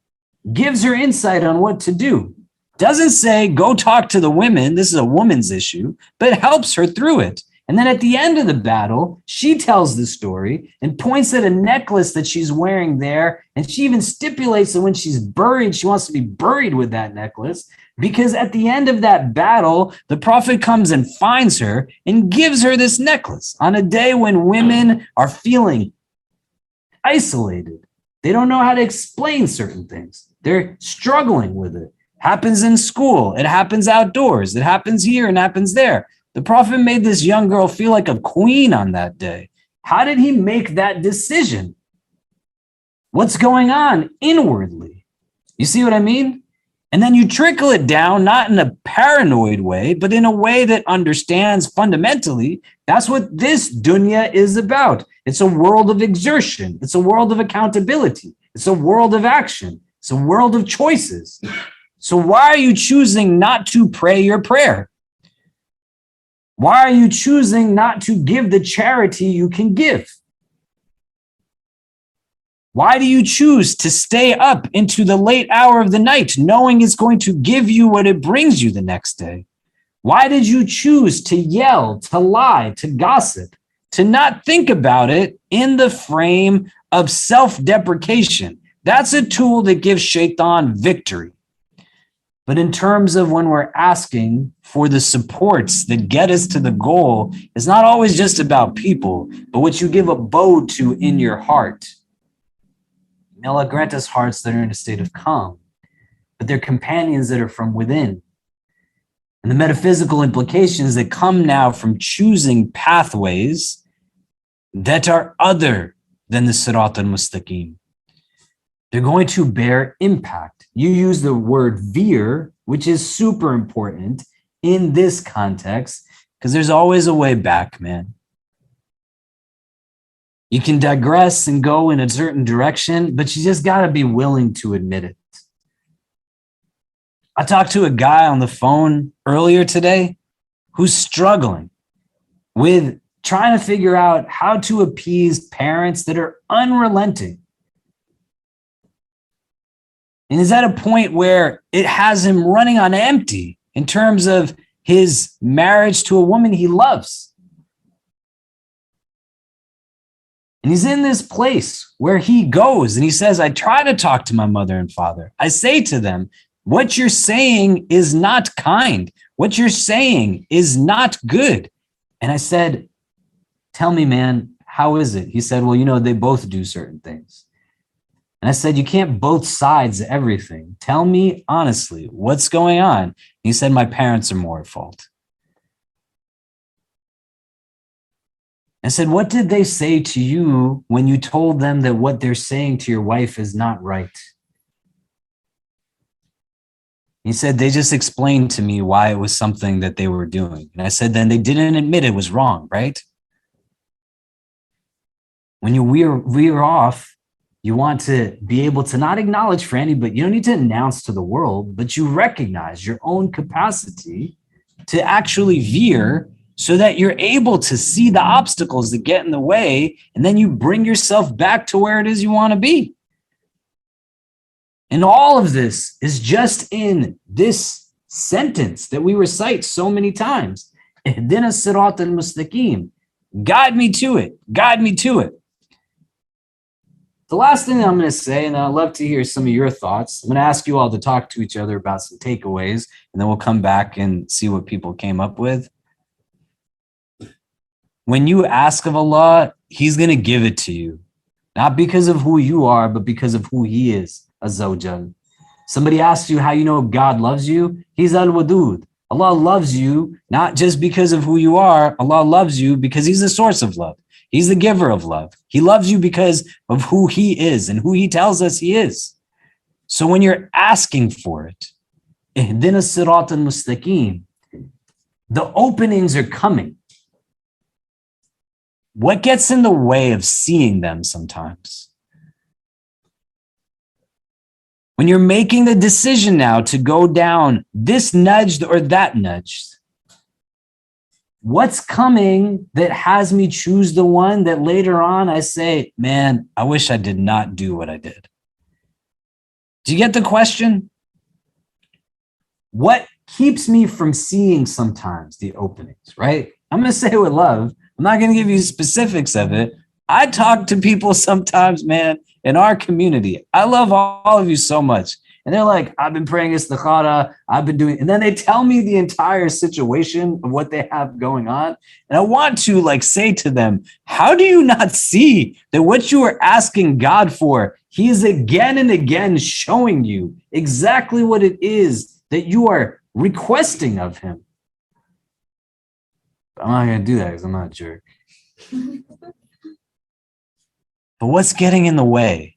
gives her insight on what to do. Doesn't say, go talk to the women, this is a woman's issue, but helps her through it. And then at the end of the battle, she tells the story and points at a necklace that she's wearing there. And she even stipulates that when she's buried, she wants to be buried with that necklace, because at the end of that battle, the Prophet comes and finds her and gives her this necklace on a day when women are feeling isolated. They don't know how to explain certain things. They're struggling with it. Happens in school. It happens outdoors. It happens here and happens there. The Prophet made this young girl feel like a queen on that day. How did he make that decision? What's going on inwardly? You see what I mean? And then you trickle it down, not in a paranoid way, but in a way that understands fundamentally that's what this dunya is about. It's a world of exertion. It's a world of accountability. It's a world of action. It's a world of choices. So why are you choosing not to pray your prayer? Why are you choosing not to give the charity you can give? Why do you choose to stay up into the late hour of the night, knowing it's going to give you what it brings you the next day? Why did you choose to yell, to lie, to gossip, to not think about it in the frame of self-deprecation? That's a tool that gives shaitan victory. But in terms of when we're asking for the supports that get us to the goal, it's not always just about people, but what you give abode to in your heart. May Allah grant us hearts that are in a state of calm, but they're companions that are from within. And the metaphysical implications that come now from choosing pathways that are other than the Sirat al-Mustaqim. They're going to bear impact. You use the word veer, which is super important in this context, because there's always a way back, man. You can digress and go in a certain direction, but you just got to be willing to admit it. I talked to a guy on the phone earlier today who's struggling with trying to figure out how to appease parents that are unrelenting. And is at a point where it has him running on empty in terms of his marriage to a woman he loves. And he's in this place where he goes and he says, I try to talk to my mother and father. I say to them, what you're saying is not kind. What you're saying is not good. And I said, tell me, man, how is it? He said, well, they both do certain things. And I said, you can't both sides everything. Tell me honestly, what's going on? And he said, my parents are more at fault. I said, what did they say to you when you told them that what they're saying to your wife is not right? He said, they just explained to me why it was something that they were doing. And I said, then they didn't admit it was wrong, right? When you veer off, you want to be able to not acknowledge for anybody, you don't need to announce to the world, but you recognize your own capacity to actually veer so that you're able to see the obstacles that get in the way, and then you bring yourself back to where it is you want to be. And all of this is just in this sentence that we recite so many times. Ihdina sirat al-mustaqim. Guide me to it. Guide me to it. The last thing I'm going to say, and I'd love to hear some of your thoughts. I'm going to ask you all to talk to each other about some takeaways, and then we'll come back and see what people came up with. When you ask of Allah, He's going to give it to you. Not because of who you are, but because of who He is, Azza wa Jal. Somebody asks you how you know God loves you. He's Al-Wadud. Allah loves you not just because of who you are. Allah loves you because He's the source of love. He's the giver of love. He loves you because of who He is and who He tells us He is. So when you're asking for it, Ihdina sirat al-mustaqim, the openings are coming. What gets in the way of seeing them sometimes? When you're making the decision now to go down this nudged or that nudged, what's coming that has me choose the one that later on I say, man, I wish I did not do what I did? Do you get the question? What keeps me from seeing sometimes the openings, right? I'm going to say it with love. I'm not going to give you specifics of it. I talk to people sometimes, man, in our community. I love all of you so much. And they're like, I've been praying istikhara, I've been doing, and then they tell me the entire situation of what they have going on. And I want to say to them, how do you not see that what you are asking God for, He is again and again showing you exactly what it is that you are requesting of Him? I'm not going to do that because I'm not a jerk. But what's getting in the way?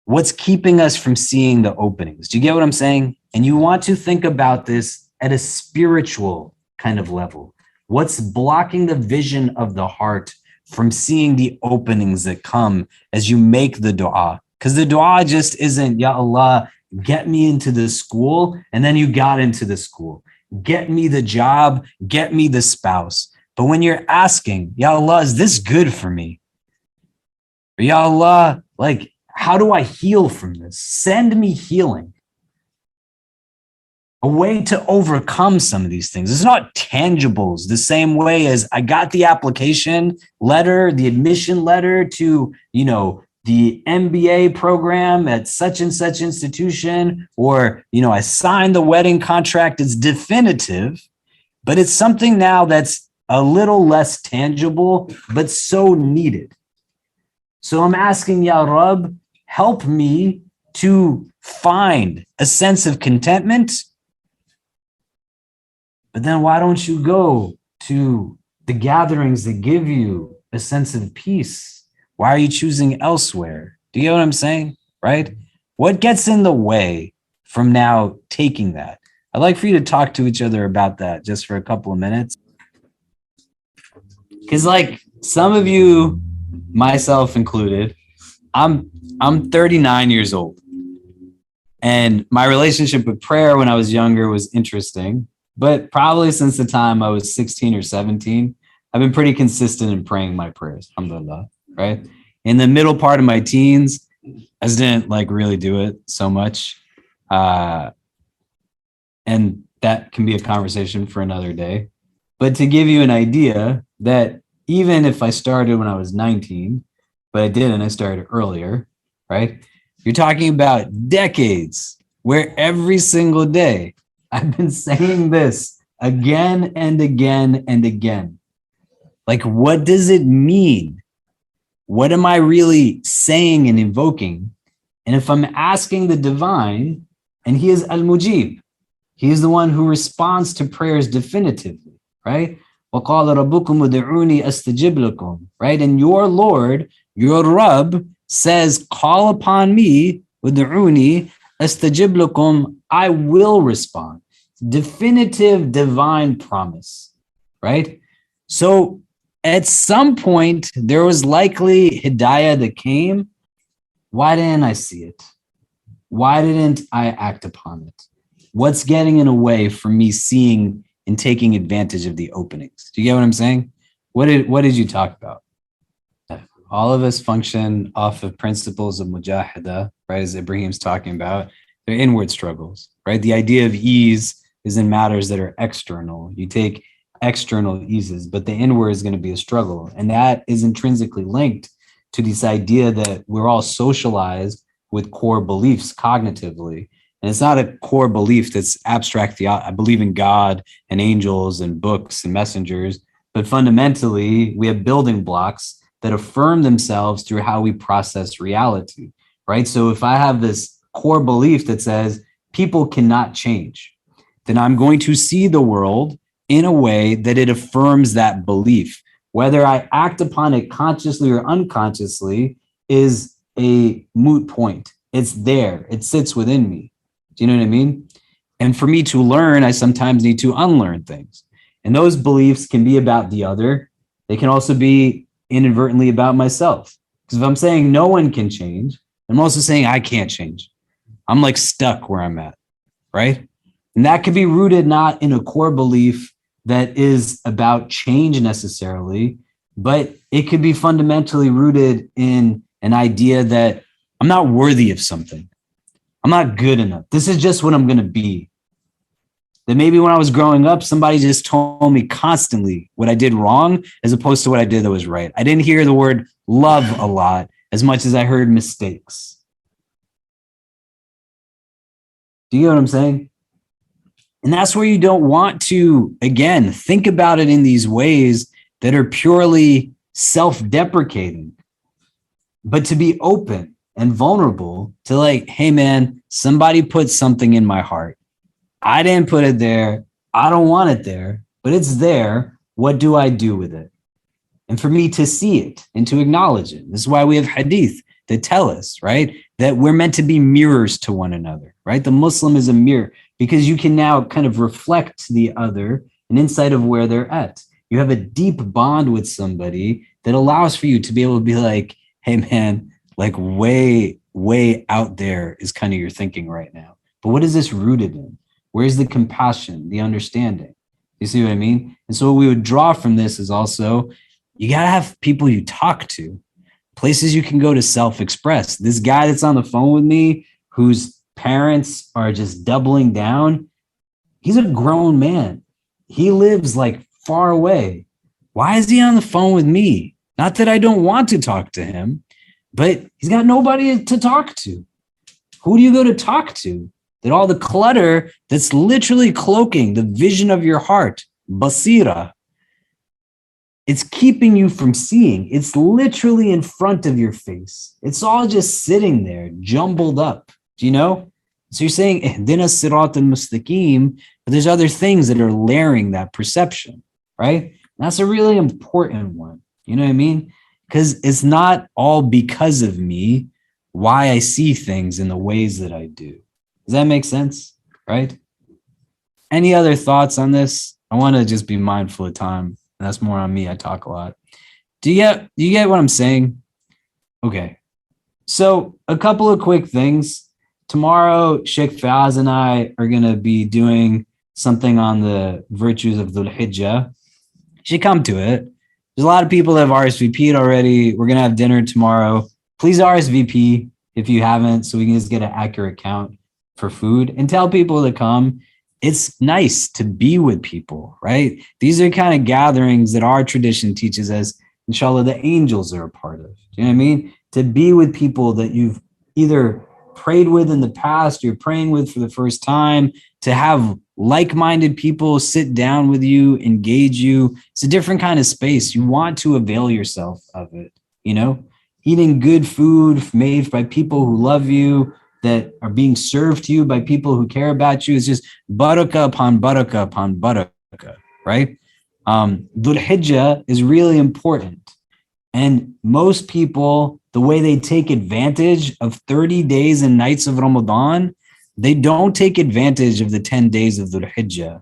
What's keeping us from seeing the openings? Do you get what I'm saying? And you want to think about this at a spiritual kind of level. What's blocking the vision of the heart from seeing the openings that come as you make the dua? Because the dua just isn't, Ya Allah, get me into the school, and then you got into the school. Get me the job, get me the spouse. But when you're asking, Ya Allah, is this good for me? Or Ya Allah, how do I heal from this? Send me healing. A way to overcome some of these things. It's not tangibles the same way as I got the application letter, the admission letter to, the MBA program at such and such institution, or, I signed the wedding contract. It's definitive, but it's something now that's a little less tangible, but so needed. So I'm asking, Ya Rab, help me to find a sense of contentment. But then why don't you go to the gatherings that give you a sense of peace? Why are you choosing elsewhere? Do you get what I'm saying? Right? What gets in the way from now taking that? I'd like for you to talk to each other about that just for a couple of minutes. Because like some of you, myself included, I'm 39 years old. And my relationship with prayer when I was younger was interesting. But probably since the time I was 16 or 17, I've been pretty consistent in praying my prayers, alhamdulillah, right? In the middle part of my teens, I just didn't like really do it so much. And that can be a conversation for another day. But to give you an idea that even if I started when I was 19, but I didn't, I started earlier, right? You're talking about decades where every single day I've been saying this again and again and again. Like, what does it mean? What am I really saying and invoking? And if I'm asking the divine, and he is Al-Mujib, he is the one who responds to prayers definitively, right? وَقَالَ رَبُّكُمْ وَدُعُونِي أَسْتَجِبْ لَكُمْ, right? And your Lord, your Rabb, says, call upon me, وَدُعُونِي أَسْتَجِبْ لَكُمْ, I will respond. Definitive divine promise, right? So at some point, there was likely hidayah that came. Why didn't I see it? Why didn't I act upon it? What's getting in the way from me seeing and taking advantage of the openings? Do you get what I'm saying? What did you talk about? All of us function off of principles of mujahada, right? As Ibrahim's talking about, they're inward struggles, right? The idea of ease is in matters that are external. You take external eases, but the inward is going to be a struggle. And that is intrinsically linked to this idea that we're all socialized with core beliefs cognitively. And it's not a core belief that's abstract. I believe in God and angels and books and messengers, but fundamentally we have building blocks that affirm themselves through how we process reality, right? So if I have this core belief that says people cannot change, then I'm going to see the world in a way that it affirms that belief. Whether I act upon it consciously or unconsciously is a moot point. It's there. It sits within me. Do you know what I mean? And for me to learn, I sometimes need to unlearn things. And those beliefs can be about the other. They can also be inadvertently about myself. Because if I'm saying no one can change, I'm also saying I can't change. I'm like stuck where I'm at, right? And that could be rooted not in a core belief that is about change necessarily, but it could be fundamentally rooted in an idea that I'm not worthy of something. I'm not good enough. This is just what I'm going to be. That maybe when I was growing up, somebody just told me constantly what I did wrong as opposed to what I did that was right. I didn't hear the word love a lot as much as I heard mistakes. Do you get what I'm saying? And that's where you don't want to, again, think about it in these ways that are purely self-deprecating, but to be open and vulnerable to like, hey man, somebody put something in my heart. I didn't put it there. I don't want it there, but it's there. What do I do with it? And for me to see it and to acknowledge it. This is why we have hadith that tell us, right, that we're meant to be mirrors to one another, right? The Muslim is a mirror because you can now kind of reflect the other and insight of where they're at. You have a deep bond with somebody that allows for you to be able to be like, hey man, like way out there is kind of your thinking right now. But what is this rooted in? Where's the compassion, the understanding? You see what I mean? And so what we would draw from this is also, you got to have people you talk to, places you can go to self-express. This guy that's on the phone with me, whose parents are just doubling down, he's a grown man. He lives like far away. Why is he on the phone with me? Not that I don't want to talk to him, but he's got nobody to talk to. Who do you go to talk to? That all the clutter that's literally cloaking the vision of your heart, basira, it's keeping you from seeing. It's literally in front of your face. It's all just sitting there, jumbled up. Do you know? So you're saying, ihdina sirat al-mustaqim, but there's other things that are layering that perception, right? And that's a really important one. You know what I mean? Because it's not all because of me why I see things in the ways that I do. Does that make sense? Right? Any other thoughts on this? I want to just be mindful of time. That's more on me. I talk a lot. Do you get what I'm saying? Okay. So a couple of quick things. Tomorrow, Sheikh Faz and I are going to be doing something on the virtues of Dhul Hijjah. You should come to it. There's a lot of people that have RSVP'd already. We're going to have dinner tomorrow. Please RSVP if you haven't, so we can just get an accurate count for food and tell people to come. It's nice to be with people, right? These are kind of gatherings that our tradition teaches us, inshallah, the angels are a part of. Do you know what I mean? To be with people that you've either prayed with in the past, you're praying with for the first time, to have like-minded people sit down with you, engage you. It's a different kind of space. You want to avail yourself of it, you know? Eating good food made by people who love you, that are being served to you by people who care about you. It's just barakah upon barakah upon barakah, right? Dhul Hijjah is really important. And most people, the way they take advantage of 30 days and nights of Ramadan, they don't take advantage of the 10 days of Dhul Hijjah.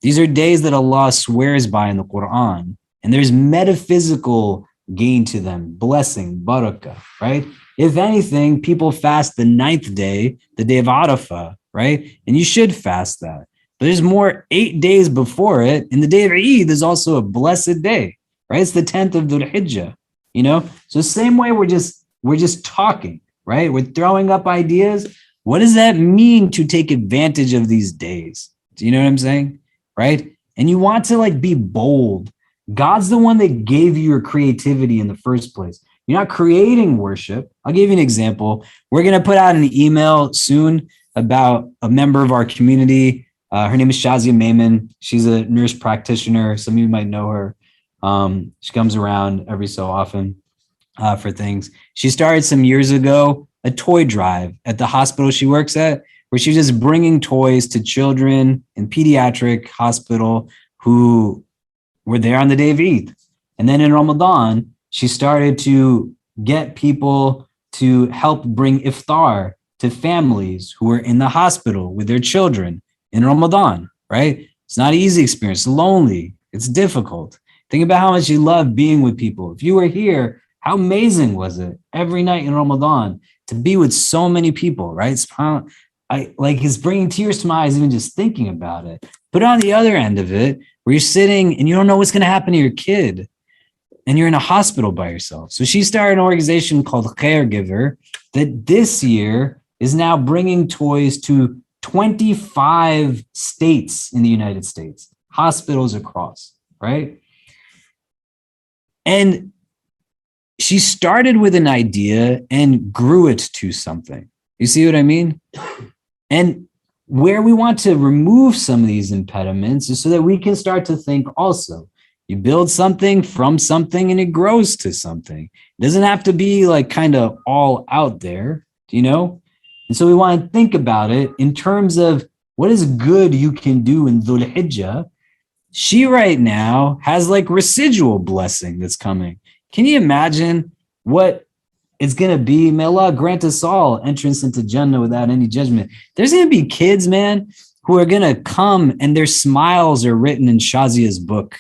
These are days that Allah swears by in the Quran. And there's metaphysical gain to them, blessing, barakah, right? If anything, people fast the 9th day, the day of Arafah, right? And you should fast that. But there's more 8 days before it. And the day of Eid is also a blessed day, right? It's the 10th of Dhul Hijjah, you know? So same way we're just talking, right? We're throwing up ideas. What does that mean to take advantage of these days? Do you know what I'm saying? Right? And you want to like be bold. God's the one that gave you your creativity in the first place. You're not creating worship. I'll give you an example. We're going to put out an email soon about a member of our community. Her name is Shazia Maiman. She's a nurse practitioner. Some of you might know her. She comes around every so often for things. She started some years ago a toy drive at the hospital she works at, where she's just bringing toys to children in pediatric hospital who were there on the day of Eid. And then in Ramadan, she started to get people to help bring iftar to families who were in the hospital with their children in Ramadan, right? It's not an easy experience. It's lonely. It's difficult. Think about how much you love being with people. If you were here, how amazing was it every night in Ramadan to be with so many people, right? It's bringing tears to my eyes even just thinking about it. But on the other end of it, where you're sitting and you don't know what's going to happen to your kid, and you're in a hospital by yourself. So she started an organization called Caregiver that this year is now bringing toys to 25 states in the United States, hospitals across, right? And she started with an idea and grew it to something. You see what I mean? And where we want to remove some of these impediments is so that we can start to think also. You build something from something and it grows to something. It doesn't have to be like kind of all out there, you know? And so we want to think about it in terms of what is good you can do in Dhul Hijjah. She right now has like residual blessing that's coming. Can you imagine what it's going to be? May Allah grant us all entrance into Jannah without any judgment. There's going to be kids, man, who are going to come and their smiles are written in Shazia's book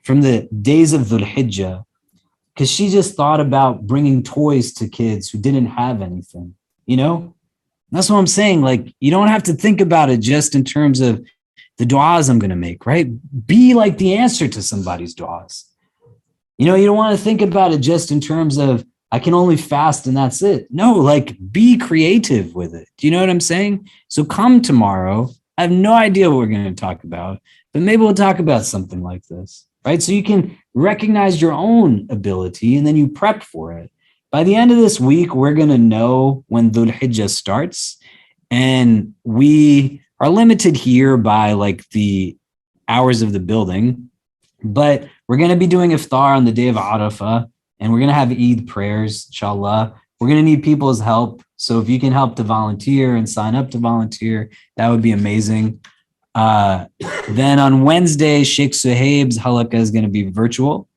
from the days of Dhul Hijjah, because she just thought about bringing toys to kids who didn't have anything, you know? That's what I'm saying. Like, you don't have to think about it just in terms of the du'as I'm going to make, right? Be like the answer to somebody's du'as. You know, you don't want to think about it just in terms of, I can only fast and that's it. No, like, be creative with it. Do you know what I'm saying? So come tomorrow. I have no idea what we're going to talk about, but maybe we'll talk about something like this. Right? So you can recognize your own ability and then you prep for it. by the end of this week, we're going to know when Dhul Hijjah starts. And we are limited here by like the hours of the building, but we're going to be doing iftar on the day of Arafah, and we're going to have Eid prayers, inshallah. We're going to need people's help. So if you can help to volunteer and sign up to volunteer, that would be amazing. Then on Wednesday, Sheikh Suhaib's halaqah is going to be virtual.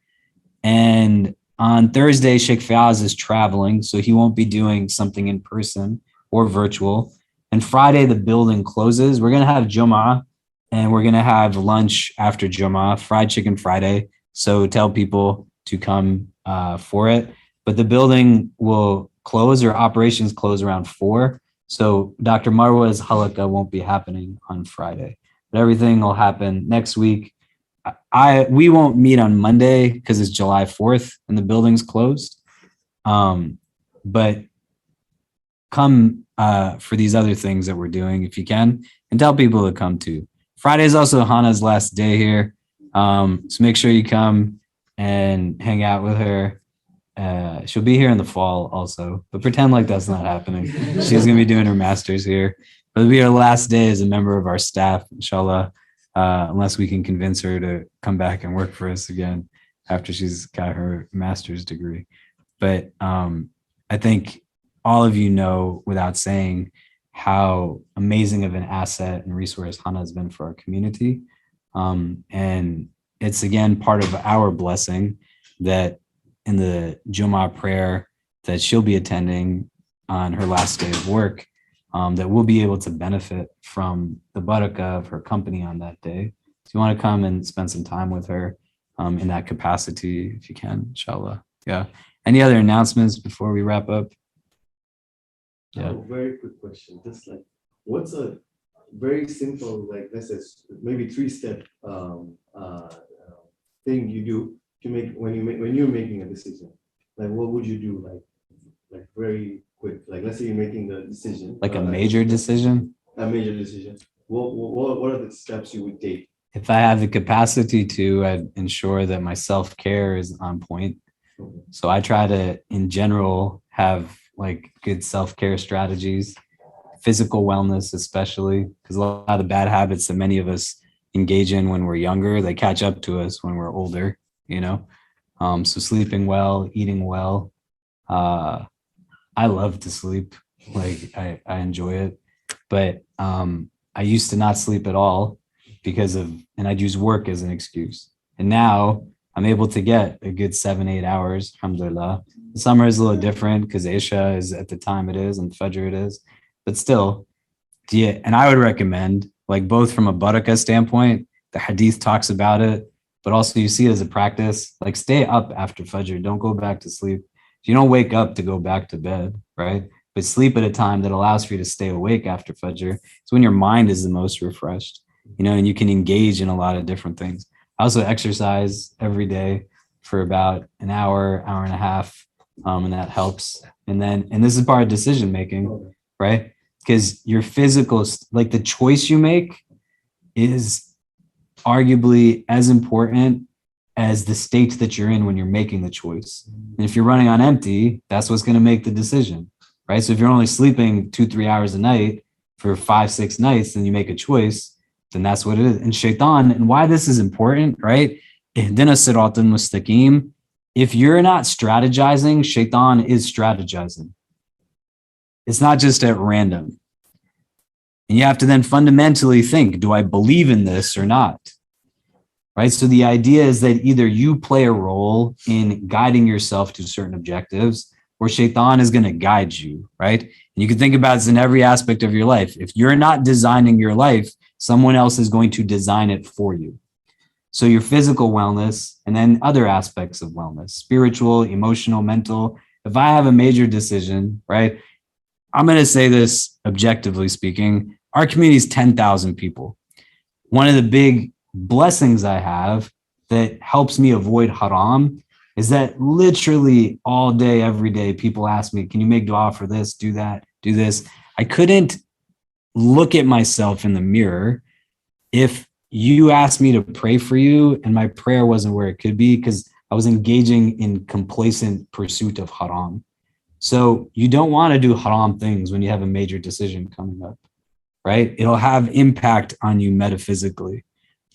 And on Thursday, Sheikh Fayaz is traveling, so he won't be doing something in person or virtual. And Friday, the building closes. We're going to have Jum'ah, and we're going to have lunch after Jum'ah, fried chicken Friday. So tell people to come for it. But the building will close, or operations close around 4. So Dr. Marwa's halaqah won't be happening on Friday. But everything will happen next week. We won't meet on Monday because it's July 4th and the building's closed. But come for these other things that we're doing if you can, and tell people to come too. Friday is also Hannah's last day here. So make sure you come and hang out with her. She'll be here in the fall also, but pretend like that's not happening. She's going to be doing her master's here. But it'll be her last day as a member of our staff, inshallah. Unless we can convince her to come back and work for us again after she's got her master's degree. But I think all of you know without saying how amazing of an asset and resource Hannah has been for our community. And it's again part of our blessing that in the Jummah prayer that she'll be attending on her last day of work, that we'll be able to benefit from the barakah of her company on that day. So you want to come and spend some time with her in that capacity, if you can, inshallah. Yeah. Any other announcements before we wrap up? Yeah. Very quick question. Just like, what's a very simple, like let's say maybe 3-step thing you do to make when you're making a decision? Like, what would you do? Like very quick. Like, let's say you're making the decision. Like a major decision? A major decision. What are the steps you would take? If I have the capacity to, I'd ensure that my self-care is on point. Okay. So I try to, in general, have like good self-care strategies, physical wellness, especially because a lot of the bad habits that many of us engage in when we're younger, they catch up to us when we're older, you know? So sleeping well, eating well. I love to sleep. Like I enjoy it, but I used to not sleep at all and I'd use work as an excuse. And now I'm able to get a good 7-8 hours, alhamdulillah. The summer is a little different because Isha is at the time it is and Fajr it is, but still, yeah. And I would recommend, like both from a barakah standpoint, the hadith talks about it, but also you see it as a practice, like stay up after Fajr, don't go back to sleep. You don't wake up to go back to bed, right? But sleep at a time that allows for you to stay awake after Fajr. It's when your mind is the most refreshed, you know, and you can engage in a lot of different things. I also exercise every day for about an hour, hour and a half, and that helps. And this is part of decision making, right? Because your physical, like the choice you make is arguably as important as the state that you're in when you're making the choice. And if you're running on empty, that's what's going to make the decision, right? So if you're only sleeping 2-3 hours a night for 5-6 nights, and you make a choice, then that's what it is. And shaitan, and why this is important, right? Ihdina siratal mustaqim. If you're not strategizing, shaitan is strategizing. It's not just at random. And you have to then fundamentally think, do I believe in this or not? Right? So the idea is that either you play a role in guiding yourself to certain objectives, or shaitan is going to guide you, right? And you can think about this in every aspect of your life. If you're not designing your life, someone else is going to design it for you. So your physical wellness, and then other aspects of wellness, spiritual, emotional, mental. If I have a major decision, right? I'm going to say this objectively speaking, our community is 10,000 people. One of the big blessings I have that helps me avoid haram is that literally all day, every day, people ask me, can you make dua for this, do that, do this? I couldn't look at myself in the mirror if you asked me to pray for you and my prayer wasn't where it could be because I was engaging in complacent pursuit of haram. So you don't want to do haram things when you have a major decision coming up, right? It'll have impact on you metaphysically.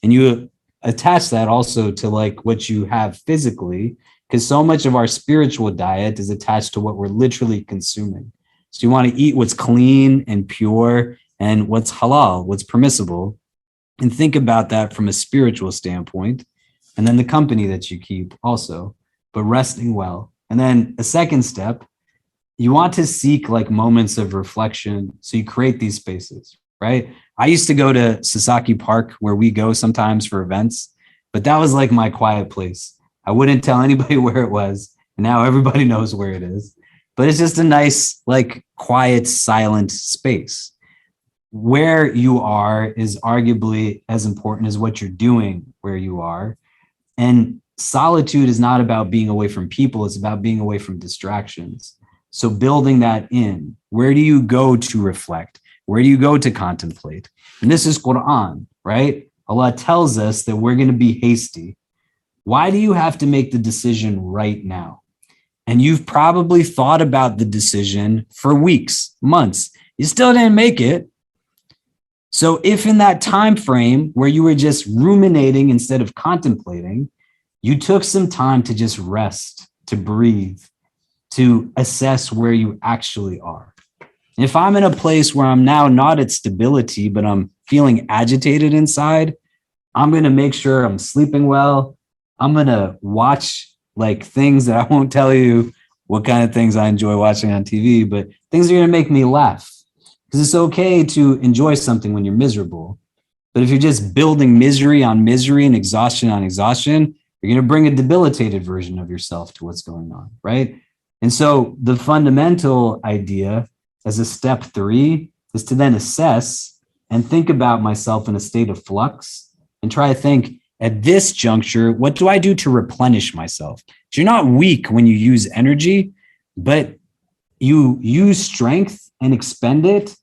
And you attach that also to like what you have physically, because so much of our spiritual diet is attached to what we're literally consuming. So you want to eat what's clean and pure and what's halal, what's permissible, and think about that from a spiritual standpoint. And then the company that you keep also, but resting well. And then a second step, you want to seek like moments of reflection. So you create these spaces, right? I used to go to Sasaki Park where we go sometimes for events, but that was like my quiet place. I wouldn't tell anybody where it was. And now everybody knows where it is. But it's just a nice, like quiet, silent space. Where you are is arguably as important as what you're doing where you are. And solitude is not about being away from people. It's about being away from distractions. So building that in, where do you go to reflect? Where do you go to contemplate? And this is Quran, right? Allah tells us that we're going to be hasty. Why do you have to make the decision right now? And you've probably thought about the decision for weeks, months. You still didn't make it. So if in that time frame where you were just ruminating instead of contemplating, you took some time to just rest, to breathe, to assess where you actually are. If I'm in a place where I'm now not at stability, but I'm feeling agitated inside, I'm going to make sure I'm sleeping well. I'm going to watch like things that I won't tell you what kind of things I enjoy watching on TV, but things that are going to make me laugh. Because it's okay to enjoy something when you're miserable. But if you're just building misery on misery and exhaustion on exhaustion, you're going to bring a debilitated version of yourself to what's going on, right? And so the fundamental idea as a step 3 is to then assess and think about myself in a state of flux and try to think at this juncture, what do I do to replenish myself? So you're not weak when you use energy, but you use strength and expend it.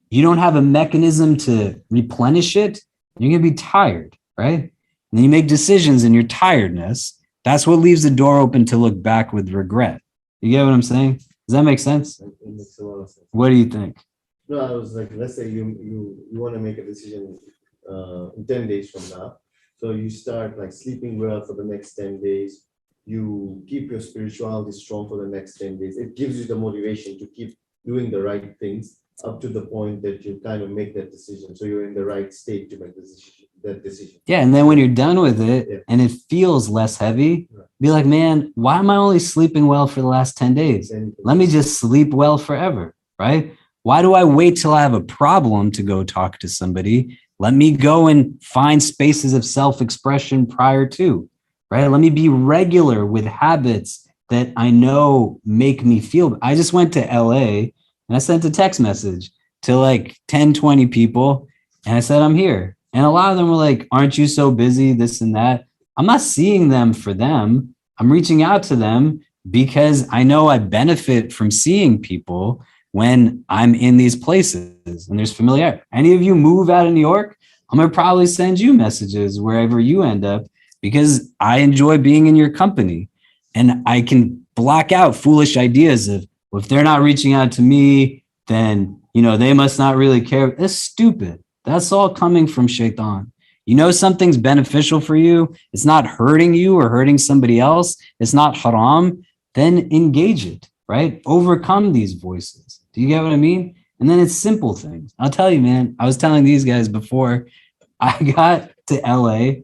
You don't have a mechanism to replenish it. You're going to be tired, right? And then you make decisions in your tiredness. That's what leaves the door open to look back with regret. You get what I'm saying? Does that make sense? It makes a lot of sense. What do you think? No, I was like, let's say you want to make a decision in 10 days from now. So you start like sleeping well for the next 10 days. You keep your spirituality strong for the next 10 days. It gives you the motivation to keep doing the right things up to the point that you kind of make that decision. So you're in the right state to make that decision. Yeah. And then when you're done with it and it feels less heavy, be like, man, why am I only sleeping well for the last 10 days? Let me just sleep well forever, right? Why do I wait till I have a problem to go talk to somebody? Let me go and find spaces of self-expression prior to, right? Let me be regular with habits that I know make me feel. I just went to LA and I sent a text message to like 10, 20 people. And I said, I'm here. And a lot of them were like, aren't you so busy? This and that. I'm not seeing them for them. I'm reaching out to them because I know I benefit from seeing people when I'm in these places and there's familiarity. Any of you move out of New York, I'm going to probably send you messages wherever you end up because I enjoy being in your company. And I can block out foolish ideas of, well, if they're not reaching out to me, then, you know, they must not really care. That's stupid. That's all coming from shaitan. You know, something's beneficial for you. It's not hurting you or hurting somebody else. It's not haram. Then engage it, right? Overcome these voices. Do you get what I mean? And then it's simple things. I'll tell you, man, I was telling these guys before I got to LA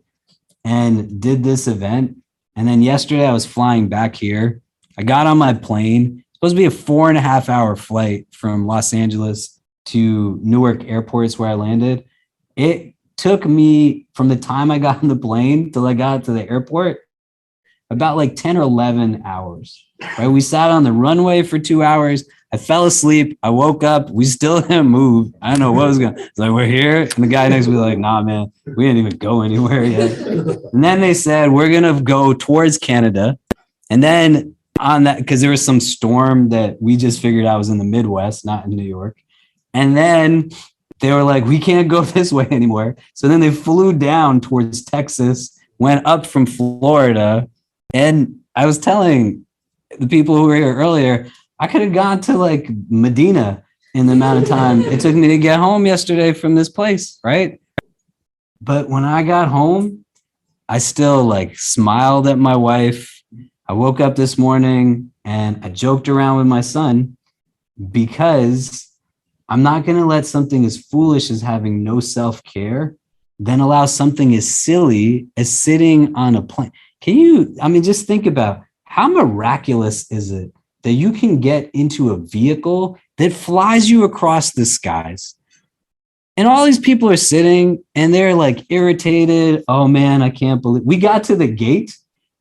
and did this event. And then yesterday I was flying back here. I got on my plane. It's supposed to be a 4.5 hour flight from Los Angeles to Newark Airport is where I landed. It took me from the time I got on the plane till I got to the airport about like 10 or 11 hours, right? We sat on the runway for 2 hours. I fell asleep. I woke up. We still didn't move. I don't know what was going on. It's like, we're here. And the guy next to me was like, nah, man, we didn't even go anywhere yet. And then they said, we're going to go towards Canada. And then on that, because there was some storm that we just figured out was in the Midwest, not in New York. And then they were like, we can't go this way anymore. So then they flew down towards Texas, went up from Florida. And I was telling the people who were here earlier, I could have gone to like Medina in the amount of time it took me to get home yesterday from this place, right? But when I got home, I still like smiled at my wife. I woke up this morning and I joked around with my son because I'm not going to let something as foolish as having no self-care then allow something as silly as sitting on a plane. Just think about how miraculous is it that you can get into a vehicle that flies you across the skies. And all these people are sitting and they're like irritated. Oh man, I can't believe we got to the gate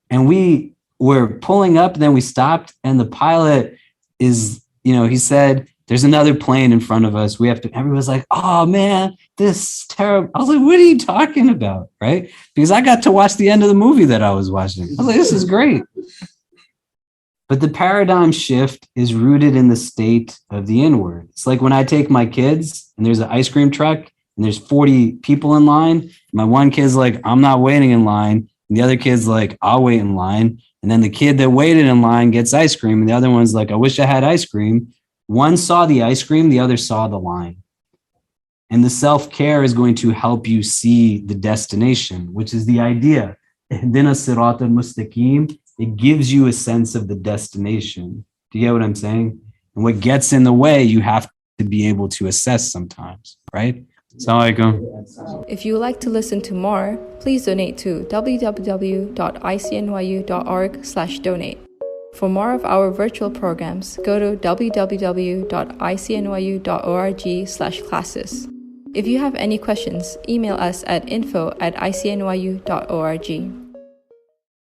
and we were pulling up and then we stopped and the pilot is, he said, there's another plane in front of us. Everyone's like, oh man, this is terrible. I was like, what are you talking about? Right? Because I got to watch the end of the movie that I was watching. I was like, this is great. But the paradigm shift is rooted in the state of the inward. It's like when I take my kids and there's an ice cream truck and there's 40 people in line. My one kid's like, I'm not waiting in line. And the other kid's like, I'll wait in line. And then the kid that waited in line gets ice cream. And the other one's like, I wish I had ice cream. One saw the ice cream, the other saw the line. And the self-care is going to help you see the destination, which is the idea. Ihdina sirata mustaqim. It gives you a sense of the destination. Do you get what I'm saying? And what gets in the way, you have to be able to assess sometimes, right? Assalamu alaikum. If you would like to listen to more, please donate to www.icnyu.org/donate. For more of our virtual programs, go to www.icnyu.org/classes. If you have any questions, email us at info@icnyu.org.